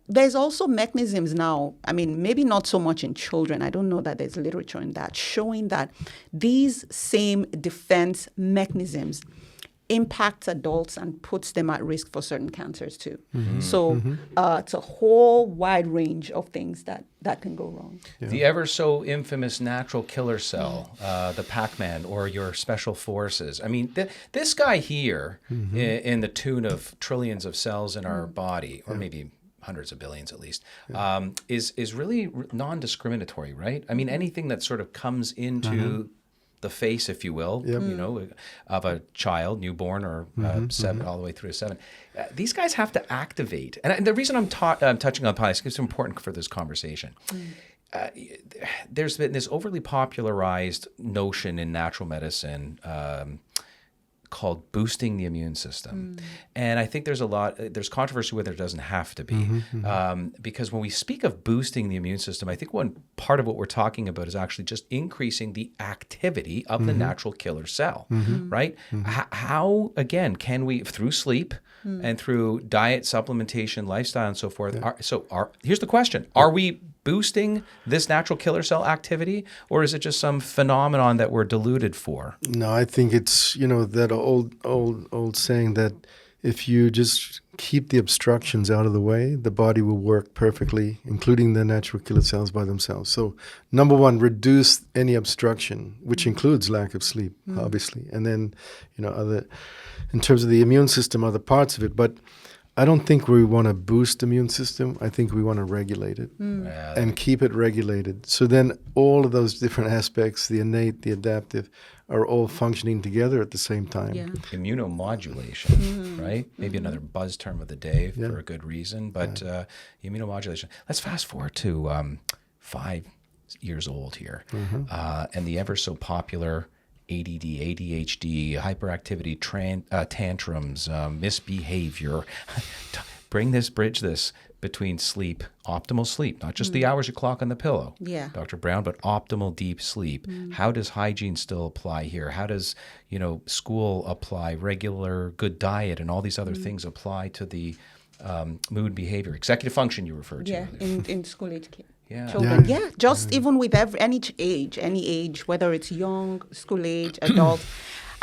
there's also mechanisms now, I mean, maybe not so much in children. I don't know that there's literature in that showing that these same defense mechanisms impacts adults and puts them at risk for certain cancers too. So it's a whole wide range of things that can go wrong. The ever so infamous natural killer cell, the Pac-Man or your special forces. I mean, this guy here, in the tune of trillions of cells in our body, or maybe hundreds of billions at least, is really non-discriminatory, right? I mean, anything that sort of comes into the face, if you will, you know, of a child, newborn or 7, all the way through to 7. These guys have to activate. And the reason I'm touching on this, it's important for this conversation. There's been this overly popularized notion in natural medicine called boosting the immune system. And I think there's controversy whether it doesn't have to be. Because when we speak of boosting the immune system, I think one part of what we're talking about is actually just increasing the activity of the natural killer cell, right? How, again, can we, through sleep and through diet, supplementation, lifestyle, and so forth, here's the question. Are we boosting this natural killer cell activity, or is it just some phenomenon that we're deluded for? No, I think it's, that old saying that if you just keep the obstructions out of the way, the body will work perfectly, including the natural killer cells by themselves. So, number one, reduce any obstruction, which includes lack of sleep, obviously. And then, in terms of the immune system, other parts of it. But I don't think we want to boost the immune system. I think we want to regulate it and keep it regulated. So then all of those different aspects, the innate, the adaptive, are all functioning together at the same time. Yeah. Immunomodulation, right? Maybe another buzz term of the day for a good reason, but immunomodulation. Let's fast forward to 5 years old here, and the ever so popular ADD, ADHD, hyperactivity, tantrums, misbehavior. Bridge this between sleep, optimal sleep, not just the hours you clock on the pillow, Dr. Brown, but optimal deep sleep. How does hygiene still apply here? How does, school apply, regular good diet, and all these other things apply to the mood, behavior, executive function you referred to? Yeah, in school age kids. Yeah. Children. Yeah, just even with any age, whether it's young, school age, adult.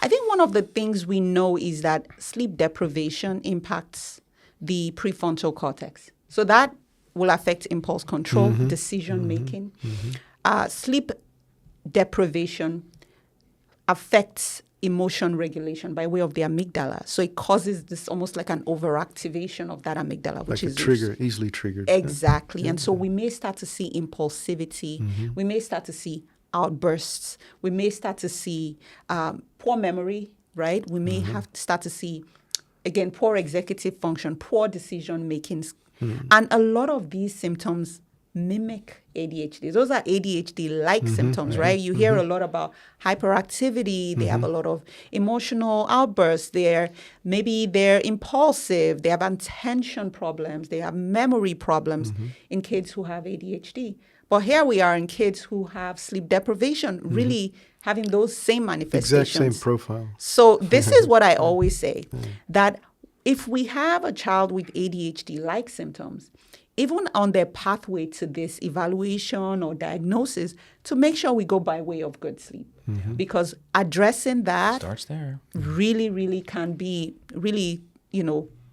I think one of the things we know is that sleep deprivation impacts the prefrontal cortex. So that will affect impulse control, decision making. Sleep deprivation affects emotion regulation by way of the amygdala. So it causes this almost like an overactivation of that amygdala, which like is a trigger, easily triggered. Exactly. Yeah. And so we may start to see impulsivity. We may start to see outbursts. We may start to see poor memory, right? We may start to see, again, poor executive function, poor decision making. And a lot of these symptoms mimic ADHD. Those are ADHD-like symptoms, right? You hear a lot about hyperactivity. They have a lot of emotional outbursts. They're impulsive. They have attention problems. They have memory problems in kids who have ADHD. But here we are in kids who have sleep deprivation, really having those same manifestations. Exact same profile. So this is what I always say, that if we have a child with ADHD-like symptoms, even on their pathway to this evaluation or diagnosis, to make sure we go by way of good sleep. Because addressing that starts there. Really, really can be really,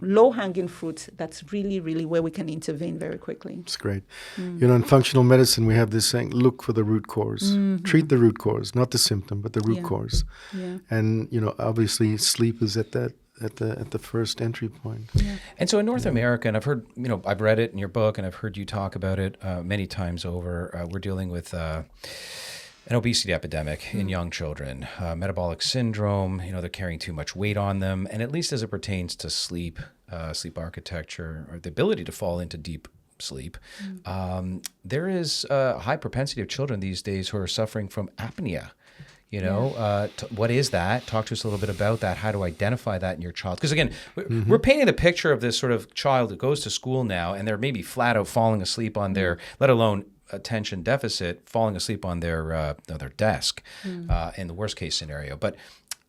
low-hanging fruit. That's really, really where we can intervene very quickly. It's great. In functional medicine, we have this saying, look for the root cause. Treat the root cause, not the symptom, but the root cause. Yeah. And, obviously sleep is at that at the first entry point. Yeah. And so in North America, and I've heard, I've read it in your book, and I've heard you talk about it many times over. We're dealing with an obesity epidemic in young children, metabolic syndrome. They're carrying too much weight on them, and at least as it pertains to sleep, sleep architecture, or the ability to fall into deep sleep, there is a high propensity of children these days who are suffering from apnea. What is that? Talk to us a little bit about that, how to identify that in your child. Because again, we're painting the picture of this sort of child that goes to school now and they're maybe flat out falling asleep on their, let alone attention deficit, falling asleep on their desk in the worst case scenario. But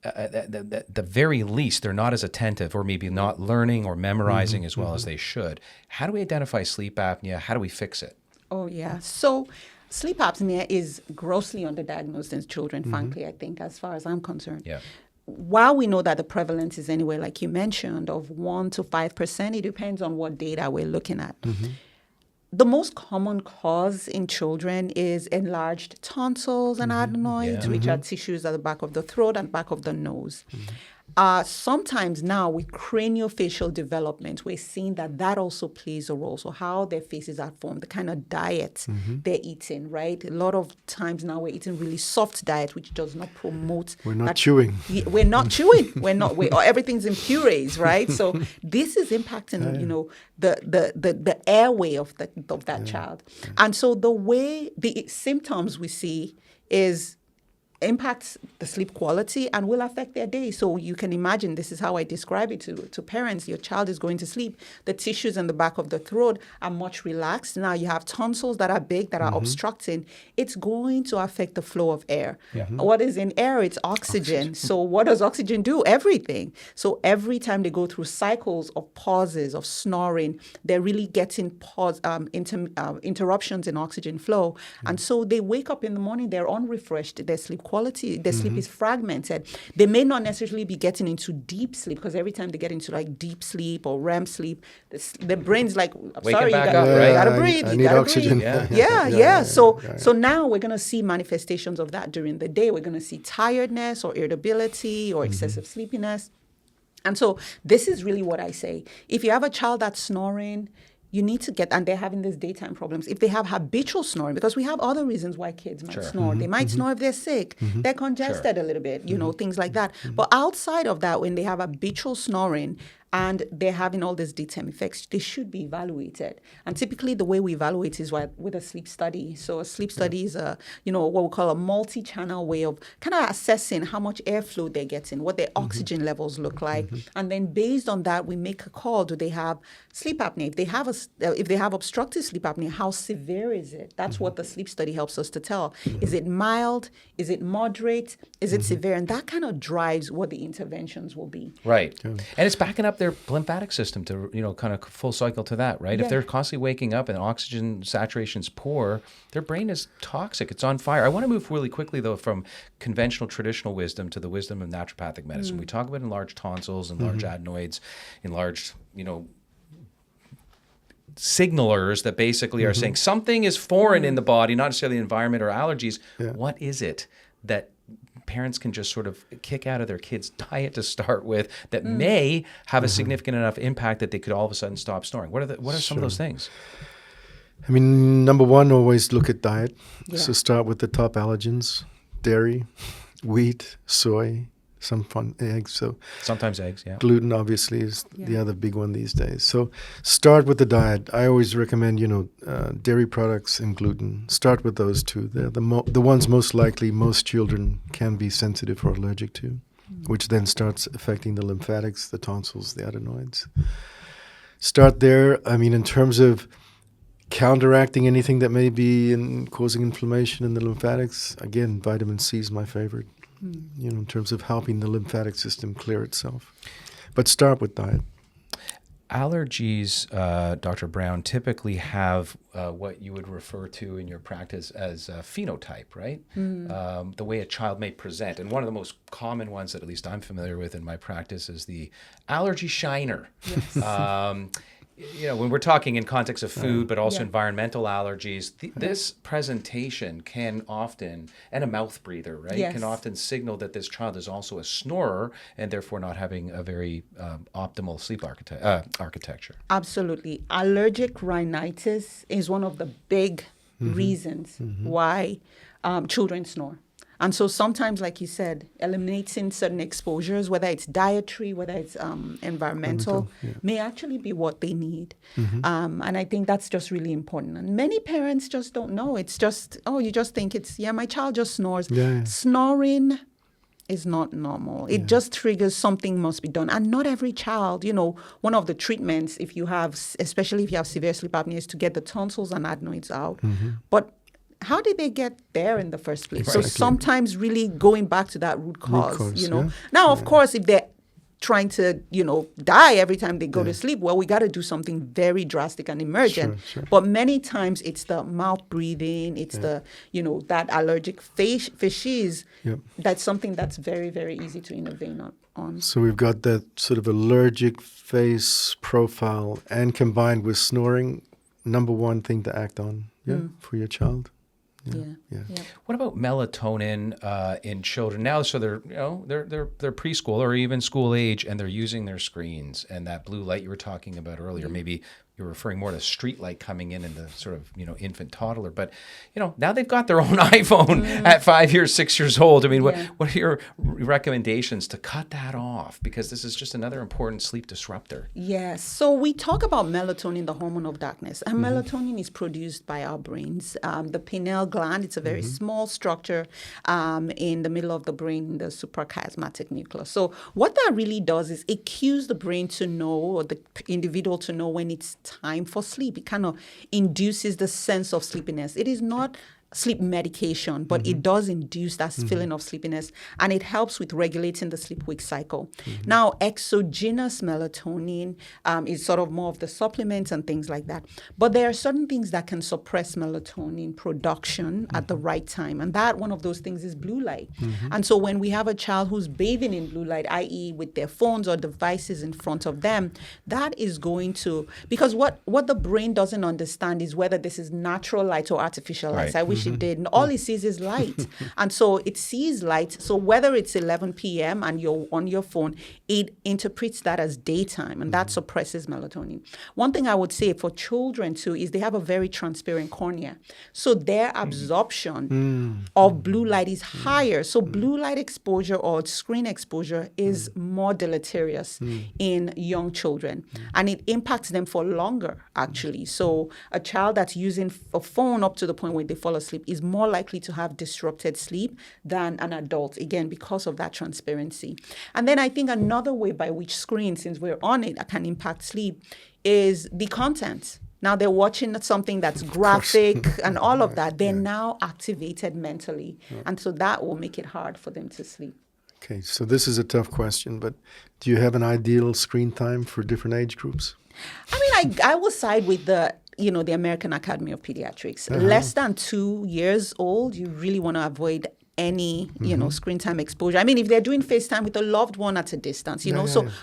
at the very least, they're not as attentive or maybe not learning or memorizing as well as they should. How do we identify sleep apnea? How do we fix it? Oh, yeah. So sleep apnea is grossly underdiagnosed in children, frankly, I think, as far as I'm concerned. Yeah. while we know that the prevalence is anywhere, like you mentioned, of 1 to 5%, it depends on what data we're looking at. The most common cause in children is enlarged tonsils and adenoids, which are tissues at the back of the throat and back of the nose. Sometimes now with craniofacial development, we're seeing that also plays a role. So how their faces are formed, the kind of diet they're eating, right? A lot of times now we're eating really soft diet, which does not promote. We're not chewing. We're not chewing. Everything's in purees, right? So this is impacting, the airway of that child. And so the symptoms we see is impacts the sleep quality and will affect their day. So you can imagine, this is how I describe it to parents. Your child is going to sleep. The tissues in the back of the throat are much relaxed. Now you have tonsils that are big, that are obstructing. It's going to affect the flow of air. What is in air? It's oxygen. So what does oxygen do? Everything. So every time they go through cycles of pauses, of snoring, they're really getting interruptions in oxygen flow. And so they wake up in the morning, they're unrefreshed. Their sleep quality, their sleep is fragmented. They may not necessarily be getting into deep sleep, because every time they get into like deep sleep or REM sleep, the brain's like, Waking you back up, right? gotta breathe. I need oxygen. So now we're gonna see manifestations of that during the day. We're gonna see tiredness or irritability or excessive sleepiness. And so this is really what I say. If you have a child that's snoring, you need to and they're having these daytime problems. If they have habitual snoring, because we have other reasons why kids might snore. They might snore if they're sick, they're congested a little bit, things like that. But outside of that, when they have habitual snoring and they're having all these daytime effects, they should be evaluated. And typically the way we evaluate is with a sleep study. So a sleep study is what we call a multi-channel way of kind of assessing how much airflow they're getting, what their oxygen levels look like. And then based on that, we make a call. Do they have sleep apnea? If they have obstructive sleep apnea, how severe is it? That's what the sleep study helps us to tell. Is it mild? Is it moderate? Is it severe? And that kind of drives what the interventions will be. Right. And it's backing up their lymphatic system to, kind of full cycle to that, right? If they're constantly waking up and oxygen saturation's poor, their brain is toxic. It's on fire. I want to move really quickly, though, from conventional traditional wisdom to the wisdom of naturopathic medicine. We talk about enlarged tonsils, enlarged adenoids, enlarged, signalers that basically are saying something is foreign in the body, not necessarily the environment or allergies. What is it that parents can just sort of kick out of their kids' diet to start with that may have a significant enough impact that they could all of a sudden stop snoring? What are some of those things? I mean, number one, always look at diet. So start with the top allergens: dairy, wheat, soy, some fun eggs. So sometimes eggs, gluten obviously is the other big one these days. So start with the diet. I always recommend, dairy products and gluten. Start with those two. They're the ones most likely most children can be sensitive or allergic to, which then starts affecting the lymphatics, the tonsils, the adenoids. Start there. I mean, in terms of counteracting anything that may be causing inflammation in the lymphatics, again, vitamin C is my favorite. In terms of helping the lymphatic system clear itself. But start with diet. Allergies, Dr. Brown, typically have what you would refer to in your practice as a phenotype, right? The way a child may present. And one of the most common ones that at least I'm familiar with in my practice is the allergy shiner. Yes. When we're talking in context of food, but also environmental allergies, this presentation can often, and a mouth breather, right, can often signal that this child is also a snorer and therefore not having a very optimal sleep architecture. Absolutely. Allergic rhinitis is one of the big reasons why children snore. And so sometimes, like you said, eliminating certain exposures, whether it's dietary, whether it's environmental, may actually be what they need. And I think that's just really important. And many parents just don't know. It's just, you just think my child just snores. Snoring is not normal. It just triggers something must be done. And not every child, one of the treatments, especially if you have severe sleep apnea, is to get the tonsils and adenoids out. But how did they get there in the first place? So sometimes really going back to that root cause, Now, of course, if they're trying to, die every time they go to sleep. Well, we got to do something very drastic and emergent. Sure. But many times it's the mouth breathing, it's the, that allergic facies. Yep. That's something that's very, very easy to intervene on. So we've got that sort of allergic face profile, and combined with snoring, number one thing to act on, for your child. Yeah. What about melatonin in children now? So they're they're preschool or even school age, and they're using their screens and that blue light you were talking about earlier. Maybe you're referring more to street light coming in the sort of infant toddler, but now they've got their own iPhone at 5 years, 6 years old. I mean, what are your recommendations to cut that off? Because this is just another important sleep disruptor. Yes. So we talk about melatonin, the hormone of darkness, and melatonin is produced by our brains. The pineal gland, it's a very small structure in the middle of the brain, the suprachiasmatic nucleus. So what that really does is it cues the brain to know, or the individual to know, when it's time for sleep. It kind of induces the sense of sleepiness. It is not sleep medication, but it does induce that feeling of sleepiness, and it helps with regulating the sleep-wake cycle. Now, exogenous melatonin is sort of more of the supplements and things like that, but there are certain things that can suppress melatonin production at the right time, and that one of those things is blue light. And so when we have a child who's bathing in blue light, i.e. with their phones or devices in front of them, that is going to, because what the brain doesn't understand is whether this is natural light or artificial light. I wish it did. And all it sees is light. And so it sees light. So whether it's 11 p.m. and you're on your phone, it interprets that as daytime, and that suppresses melatonin. One thing I would say for children too is they have a very transparent cornea. So their absorption of blue light is higher. So blue light exposure or screen exposure is more deleterious in young children, and it impacts them for longer, actually. So a child that's using a phone up to the point where they fall asleep is more likely to have disrupted sleep than an adult, again, because of that transparency. And then I think another way by which screen, since we're on it, can impact sleep is the content. Now they're watching something that's graphic and all of that. They're now activated mentally. And so that will make it hard for them to sleep. Okay, so this is a tough question, but do you have an ideal screen time for different age groups? I mean, I will side with the American Academy of Pediatrics. Less than 2 years old, you really want to avoid any, screen time exposure. I mean, if they're doing FaceTime with a loved one at a distance,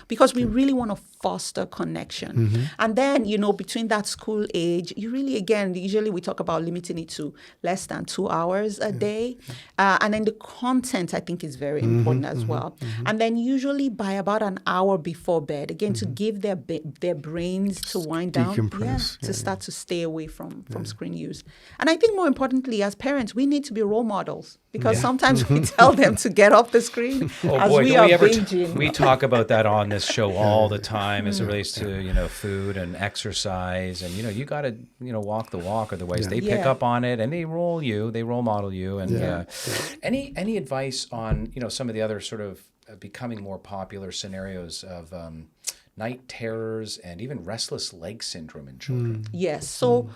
because we really want to foster connection. And then, between that school age, you really, again, usually we talk about limiting it to less than 2 hours a day. And then the content, I think, is very important as well. And then usually by about an hour before bed, again, to give their brains to wind down, to start to stay away from screen use. And I think more importantly, as parents, we need to be role models, because sometimes we tell them to get off the screen we are binging. We talk about that on this show all the time as it relates to, food and exercise. And, you got to, walk the walk, otherwise they pick up on it and they role model you. And any advice on, some of the other sort of becoming more popular scenarios of night terrors and even restless leg syndrome in children? Yes. So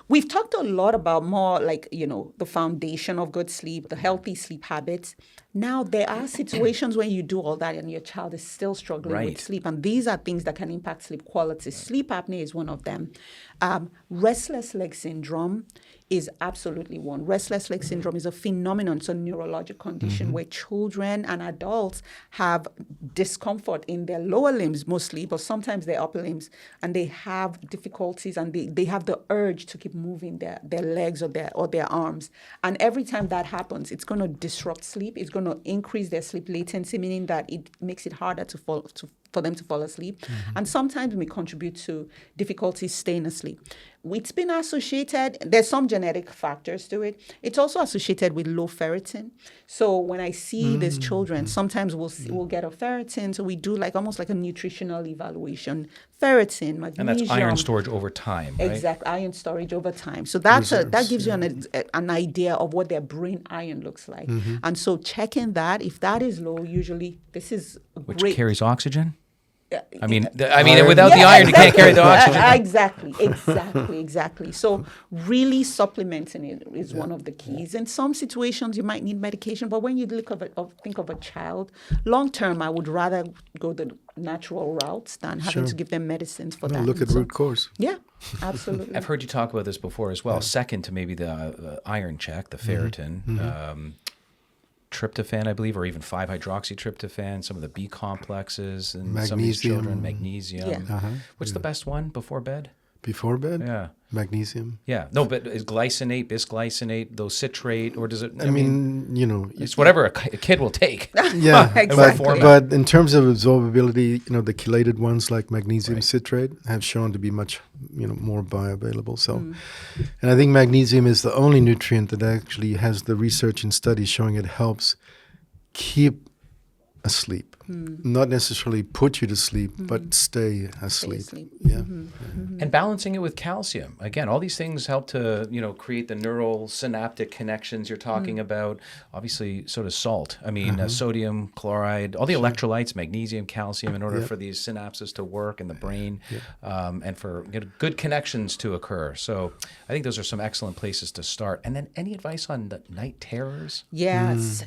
we've talked a lot about more like, the foundation of good sleep, the healthy sleep habits. Now, there are situations when you do all that and your child is still struggling with sleep. And these are things that can impact sleep quality. Sleep apnea is one of them. Restless leg syndrome is absolutely one. Restless leg syndrome is a phenomenon. It's a neurologic condition where children and adults have discomfort in their lower limbs mostly, but sometimes their upper limbs, and they have difficulties and they have the urge to keep moving their legs or their arms. And every time that happens, it's going to disrupt sleep. It's going to increase their sleep latency, meaning that it makes it harder for them to fall asleep. And sometimes may contribute to difficulties staying asleep. It's been associated, there's some genetic factors to it. It's also associated with low ferritin. So when I see these children, sometimes we'll get a ferritin. So we do almost like a nutritional evaluation. Ferritin, magnesium. And that's iron storage over time, right? Exact, iron storage over time. So that gives you an idea of what their brain iron looks like. And so checking that, if that is low, usually this is Which carries oxygen? I mean, without the iron, you can't carry the oxygen. Exactly. So really supplementing it is one of the keys. In some situations, you might need medication, but when you think of a child, long term, I would rather go the natural routes than having to give them medicines for that. Look at root cause. Yeah, absolutely. I've heard you talk about this before as well. Second to maybe the iron check, the ferritin. Tryptophan, I believe, or even 5-hydroxytryptophan, some of the B complexes, and some of these children, magnesium. Yeah. What's the best one before bed? Before bed? Yeah. Magnesium? Yeah. No, but is glycinate, bisglycinate, those citrate, or does it? I mean, it's whatever a kid will take. Yeah, exactly. But in terms of absorbability, the chelated ones like magnesium citrate have shown to be much, more bioavailable. So, and I think magnesium is the only nutrient that actually has the research and studies showing it helps keep asleep. Not necessarily put you to sleep, but stay asleep. Yeah. And balancing it with calcium. Again, all these things help to, create the neural synaptic connections you're talking about. Obviously, so does salt. I mean, sodium, chloride, all the electrolytes, magnesium, calcium, in order for these synapses to work in the brain and for good connections to occur. So I think those are some excellent places to start. And then any advice on the night terrors? Yes.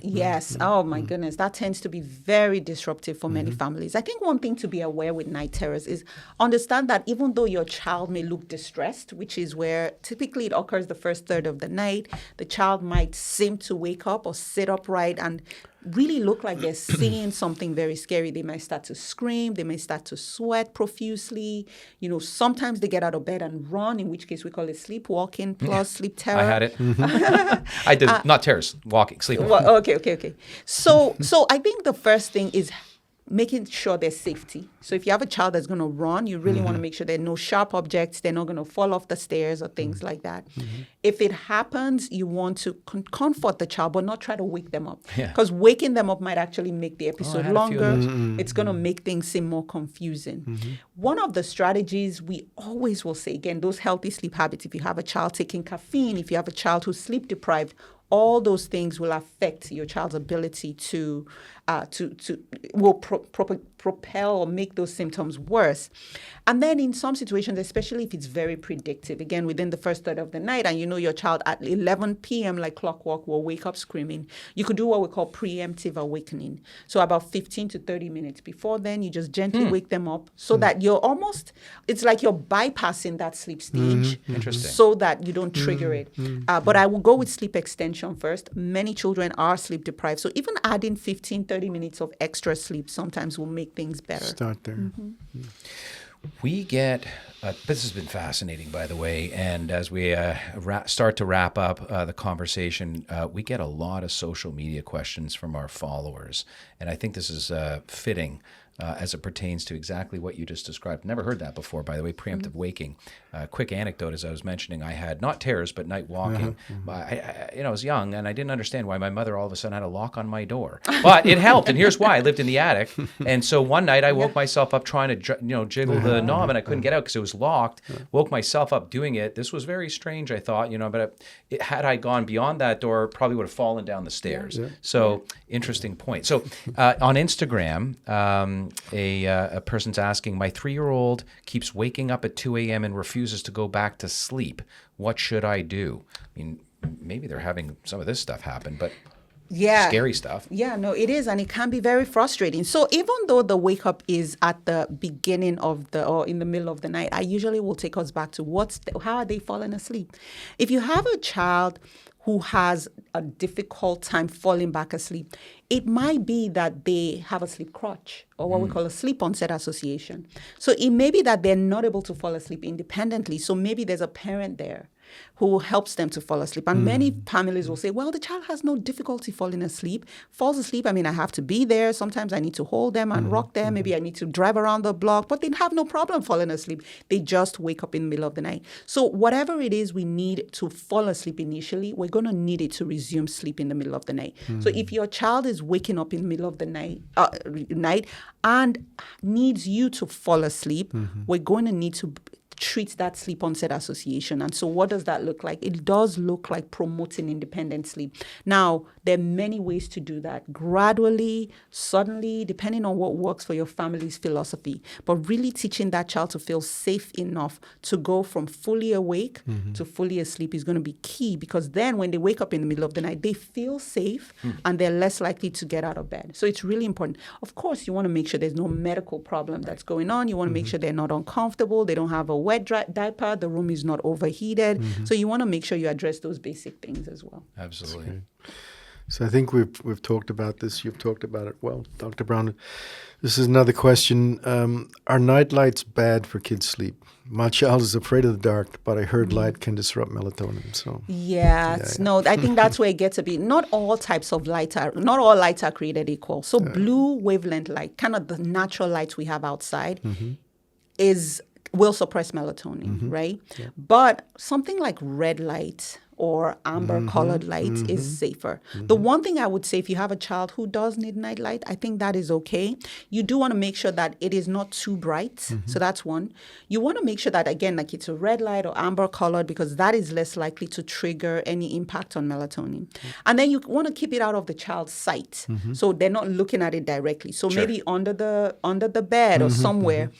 Oh, my goodness. That tends to be very disruptive for many families. I think one thing to be aware with night terrors is understand that even though your child may look distressed, which is where typically it occurs the first third of the night, the child might seem to wake up or sit upright and really look like they're seeing something very scary. They might start to scream. They may start to sweat profusely. Sometimes they get out of bed and run, in which case we call it sleepwalking plus sleep terror. I had it. I did, not terrors, walking, sleepwalking. Well, okay. So I think the first thing is making sure there's safety. So if you have a child that's going to run, you really want to make sure there are no sharp objects. They're not going to fall off the stairs or things like that. If it happens, you want to comfort the child, but not try to wake them up. Because waking them up might actually make the episode longer. It's going to make things seem more confusing. One of the strategies we always will say, again, those healthy sleep habits, if you have a child taking caffeine, if you have a child who's sleep deprived, all those things will affect your child's ability to propel or make those symptoms worse. And then in some situations, especially if it's very predictive, again, within the first third of the night, and your child at 11 p.m. like clockwork will wake up screaming, you could do what we call preemptive awakening. So about 15 to 30 minutes before then, you just gently wake them up so that it's like you're bypassing that sleep stage so that you don't trigger it. But I will go with sleep extension first. Many children are sleep deprived. So even adding 15, 30 minutes of extra sleep sometimes will make things better. Start there. We get, this has been fascinating, by the way, and as we start to wrap up the conversation, we get a lot of social media questions from our followers, and I think this is fitting as it pertains to exactly what you just described. Never heard that before, by the way, preemptive waking. Quick anecdote, as I was mentioning, I had not terrors, but night walking. I was young, and I didn't understand why my mother all of a sudden had a lock on my door. But it helped, and here's why. I lived in the attic, and so one night I woke myself up trying to jiggle the knob, and I couldn't get out because it was locked. Woke myself up doing it. This was very strange, I thought, but had I gone beyond that door, probably would have fallen down the stairs. So interesting point. So on Instagram, a person's asking, my 3-year-old keeps waking up at 2 a.m. and refuses to go back to sleep. What should I do? I mean, maybe they're having some of this stuff happen, but scary stuff. Yeah, no, it is. And it can be very frustrating. So even though the wake up is at the beginning of or in the middle of the night, I usually will take us back to how are they falling asleep? If you have a child who has a difficult time falling back asleep, it might be that they have a sleep crutch or what we call a sleep onset association. So it may be that they're not able to fall asleep independently. So maybe there's a parent there who helps them to fall asleep. And many families will say, well, the child has no difficulty falling asleep, falls asleep. I mean, I have to be there. Sometimes I need to hold them and rock them. Maybe I need to drive around the block, but they have no problem falling asleep. They just wake up in the middle of the night. So whatever it is we need to fall asleep initially, we're going to need it to resume sleep in the middle of the night. So if your child is waking up in the middle of the night and needs you to fall asleep, we're going to need to treat that sleep onset association. And so what does that look like? It does look like promoting independent sleep. Now, there are many ways to do that. Gradually, suddenly, depending on what works for your family's philosophy. But really teaching that child to feel safe enough to go from fully awake to fully asleep is going to be key, because then when they wake up in the middle of the night, they feel safe and they're less likely to get out of bed. So it's really important. Of course, you want to make sure there's no medical problem that's going on. You want to make sure they're not uncomfortable. They don't have a wet diaper. The room is not overheated. So you want to make sure you address those basic things as well. Absolutely. So I think we've talked about this. You've talked about it well, Dr. Brown. This is another question. Are night lights bad for kids' sleep? My child is afraid of the dark, but I heard light can disrupt melatonin. So yes, no, I think that's where it gets a bit. Not all lights are created equal. So blue wavelength light, kind of the natural lights we have outside, will suppress melatonin, right? Yeah. But something like red light or amber colored lights is safer. The one thing I would say, if you have a child who does need night light, I think that is okay. You do want to make sure that it is not too bright. So that's one. You want to make sure that, again, like it's a red light or amber colored, because that is less likely to trigger any impact on melatonin. And then you want to keep it out of the child's sight. So they're not looking at it directly. So maybe under the bed or somewhere.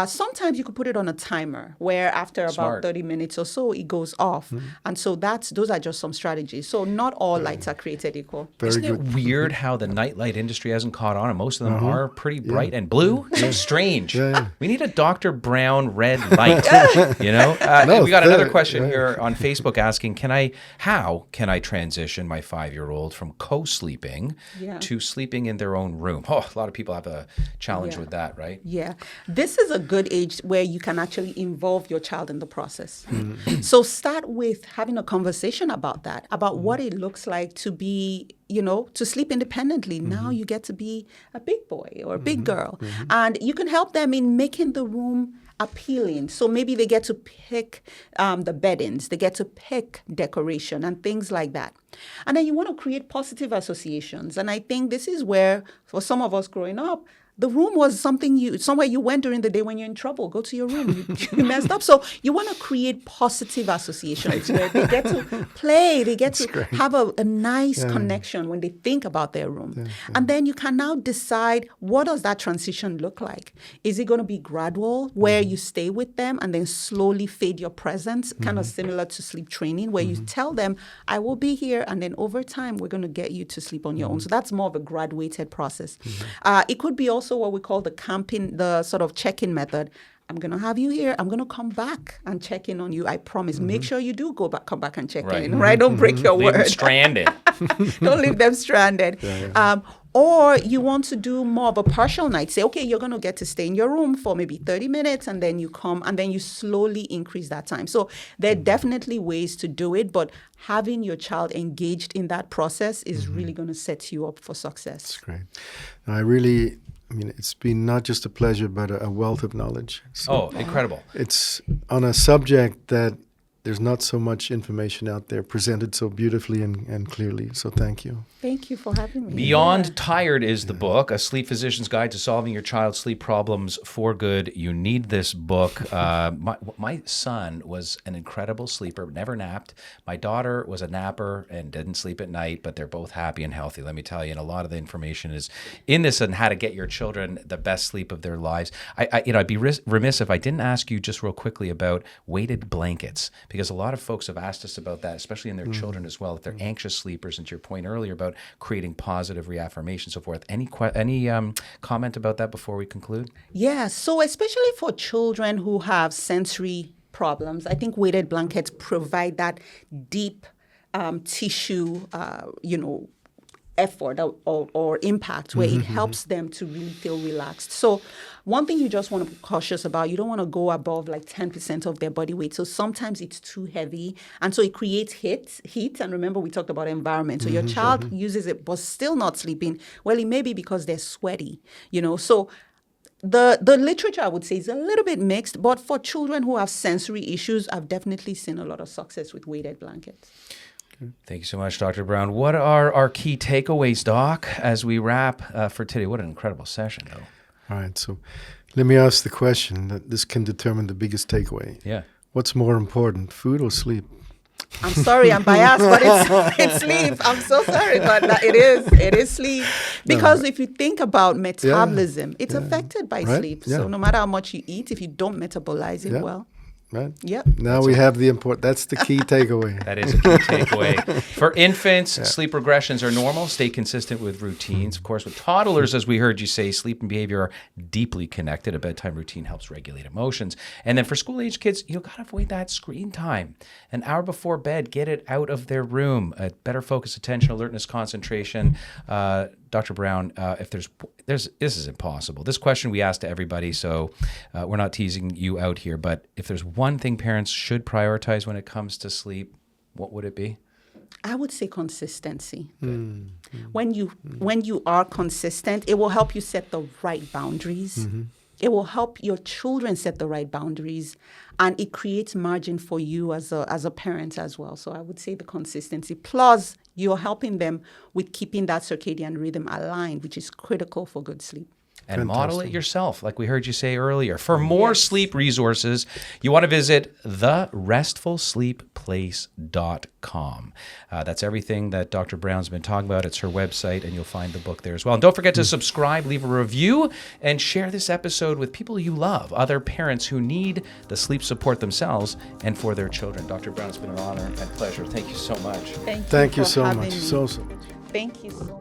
Sometimes you could put it on a timer where after about 30 minutes or so, it goes off. And so those are just some strategies. So not all lights are created equal. Isn't it weird how the nightlight industry hasn't caught on, and most of them are pretty bright and blue? So strange. We need a Dr. Brown red light. You know? We got another question here on Facebook asking, how can I transition my 5-year-old from co-sleeping to sleeping in their own room? Oh, a lot of people have a challenge with that, right? Yeah. This is a good age where you can actually involve your child in the process. So start with having a conversation about that, about what it looks like to be, to sleep independently. Now you get to be a big boy or a big girl. And you can help them in making the room appealing. So maybe they get to pick the beddings, they get to pick decoration and things like that. And then you want to create positive associations. And I think this is where, for some of us growing up, the room was somewhere you went during the day when you're in trouble. Go to your room. You messed up. So you want to create positive associations where they get to play. They get to have a nice connection when they think about their room. And then you can now decide, what does that transition look like? Is it going to be gradual, where you stay with them and then slowly fade your presence, kind of similar to sleep training, where you tell them, I will be here, and then over time, we're going to get you to sleep on your own. So that's more of a graduated process. It could be also what we call the sort of check-in method. I'm going to have you here. I'm going to come back and check in on you. I promise. Make sure you do come back and check in, right? Don't break your word. Leave them stranded. Don't leave them stranded. Or you want to do more of a partial night. Say, okay, you're going to get to stay in your room for maybe 30 minutes, and then you come, and then you slowly increase that time. So there are definitely ways to do it, but having your child engaged in that process is really going to set you up for success. That's great. It's been not just a pleasure, but a wealth of knowledge. So incredible. It's on a subject that there's not so much information out there presented so beautifully and clearly. So thank you. Thank you for having me. Beyond Tired is the book, A Sleep Physician's Guide to Solving Your Child's Sleep Problems for Good. You need this book. My son was an incredible sleeper, never napped. My daughter was a napper and didn't sleep at night, but they're both happy and healthy, let me tell you. And a lot of the information is in this on how to get your children the best sleep of their lives. I'd be remiss if I didn't ask you just real quickly about weighted blankets, because a lot of folks have asked us about that, especially in their children as well, if they're anxious sleepers, and to your point earlier about creating positive reaffirmation, so forth. Any comment about that before we conclude? Yeah, so especially for children who have sensory problems, I think weighted blankets provide that deep tissue, effort or impact where it helps them to really feel relaxed. So one thing you just want to be cautious about, you don't want to go above like 10% of their body weight. So sometimes it's too heavy. And so it creates heat. And remember, we talked about environment. So your child uses it, but still not sleeping. Well, it may be because they're sweaty, So the literature, I would say, is a little bit mixed. But for children who have sensory issues, I've definitely seen a lot of success with weighted blankets. Thank you so much, Dr. Brown. What are our key takeaways, Doc, as we wrap for today? What an incredible session, though. All right. So Let me ask the question that this can determine the biggest takeaway. Yeah. What's more important, food or sleep? I'm sorry, I'm biased, but it's sleep. I'm so sorry, but it is sleep. Because if you think about metabolism, it's affected by sleep. So no matter how much you eat, if you don't metabolize it well. Right. Yep. Now we have the important. That's the key takeaway. That is a key takeaway. For infants, sleep regressions are normal. Stay consistent with routines. Of course, with toddlers, as we heard you say, sleep and behavior are deeply connected. A bedtime routine helps regulate emotions. And then for school-age kids, you've got to avoid that screen time. An hour before bed, get it out of their room. Better focus, attention, alertness, concentration. Dr. Brown, if this is impossible. This question we asked to everybody, so we're not teasing you out here, but if there's one thing parents should prioritize when it comes to sleep, what would it be? I would say consistency. When you are consistent, it will help you set the right boundaries. It will help your children set the right boundaries, and it creates margin for you as a parent as well. So I would say the consistency. Plus, you're helping them with keeping that circadian rhythm aligned, which is critical for good sleep. And model it yourself, like we heard you say earlier. For more sleep resources, you want to visit therestfulsleepplace.com. That's everything that Dr. Brown's been talking about. It's her website, and you'll find the book there as well. And don't forget to subscribe, leave a review, and share this episode with people you love, other parents who need the sleep support themselves and for their children. Dr. Brown, it's been an honor and pleasure. Thank you so much. Thank you so much. So much. Thank you so much.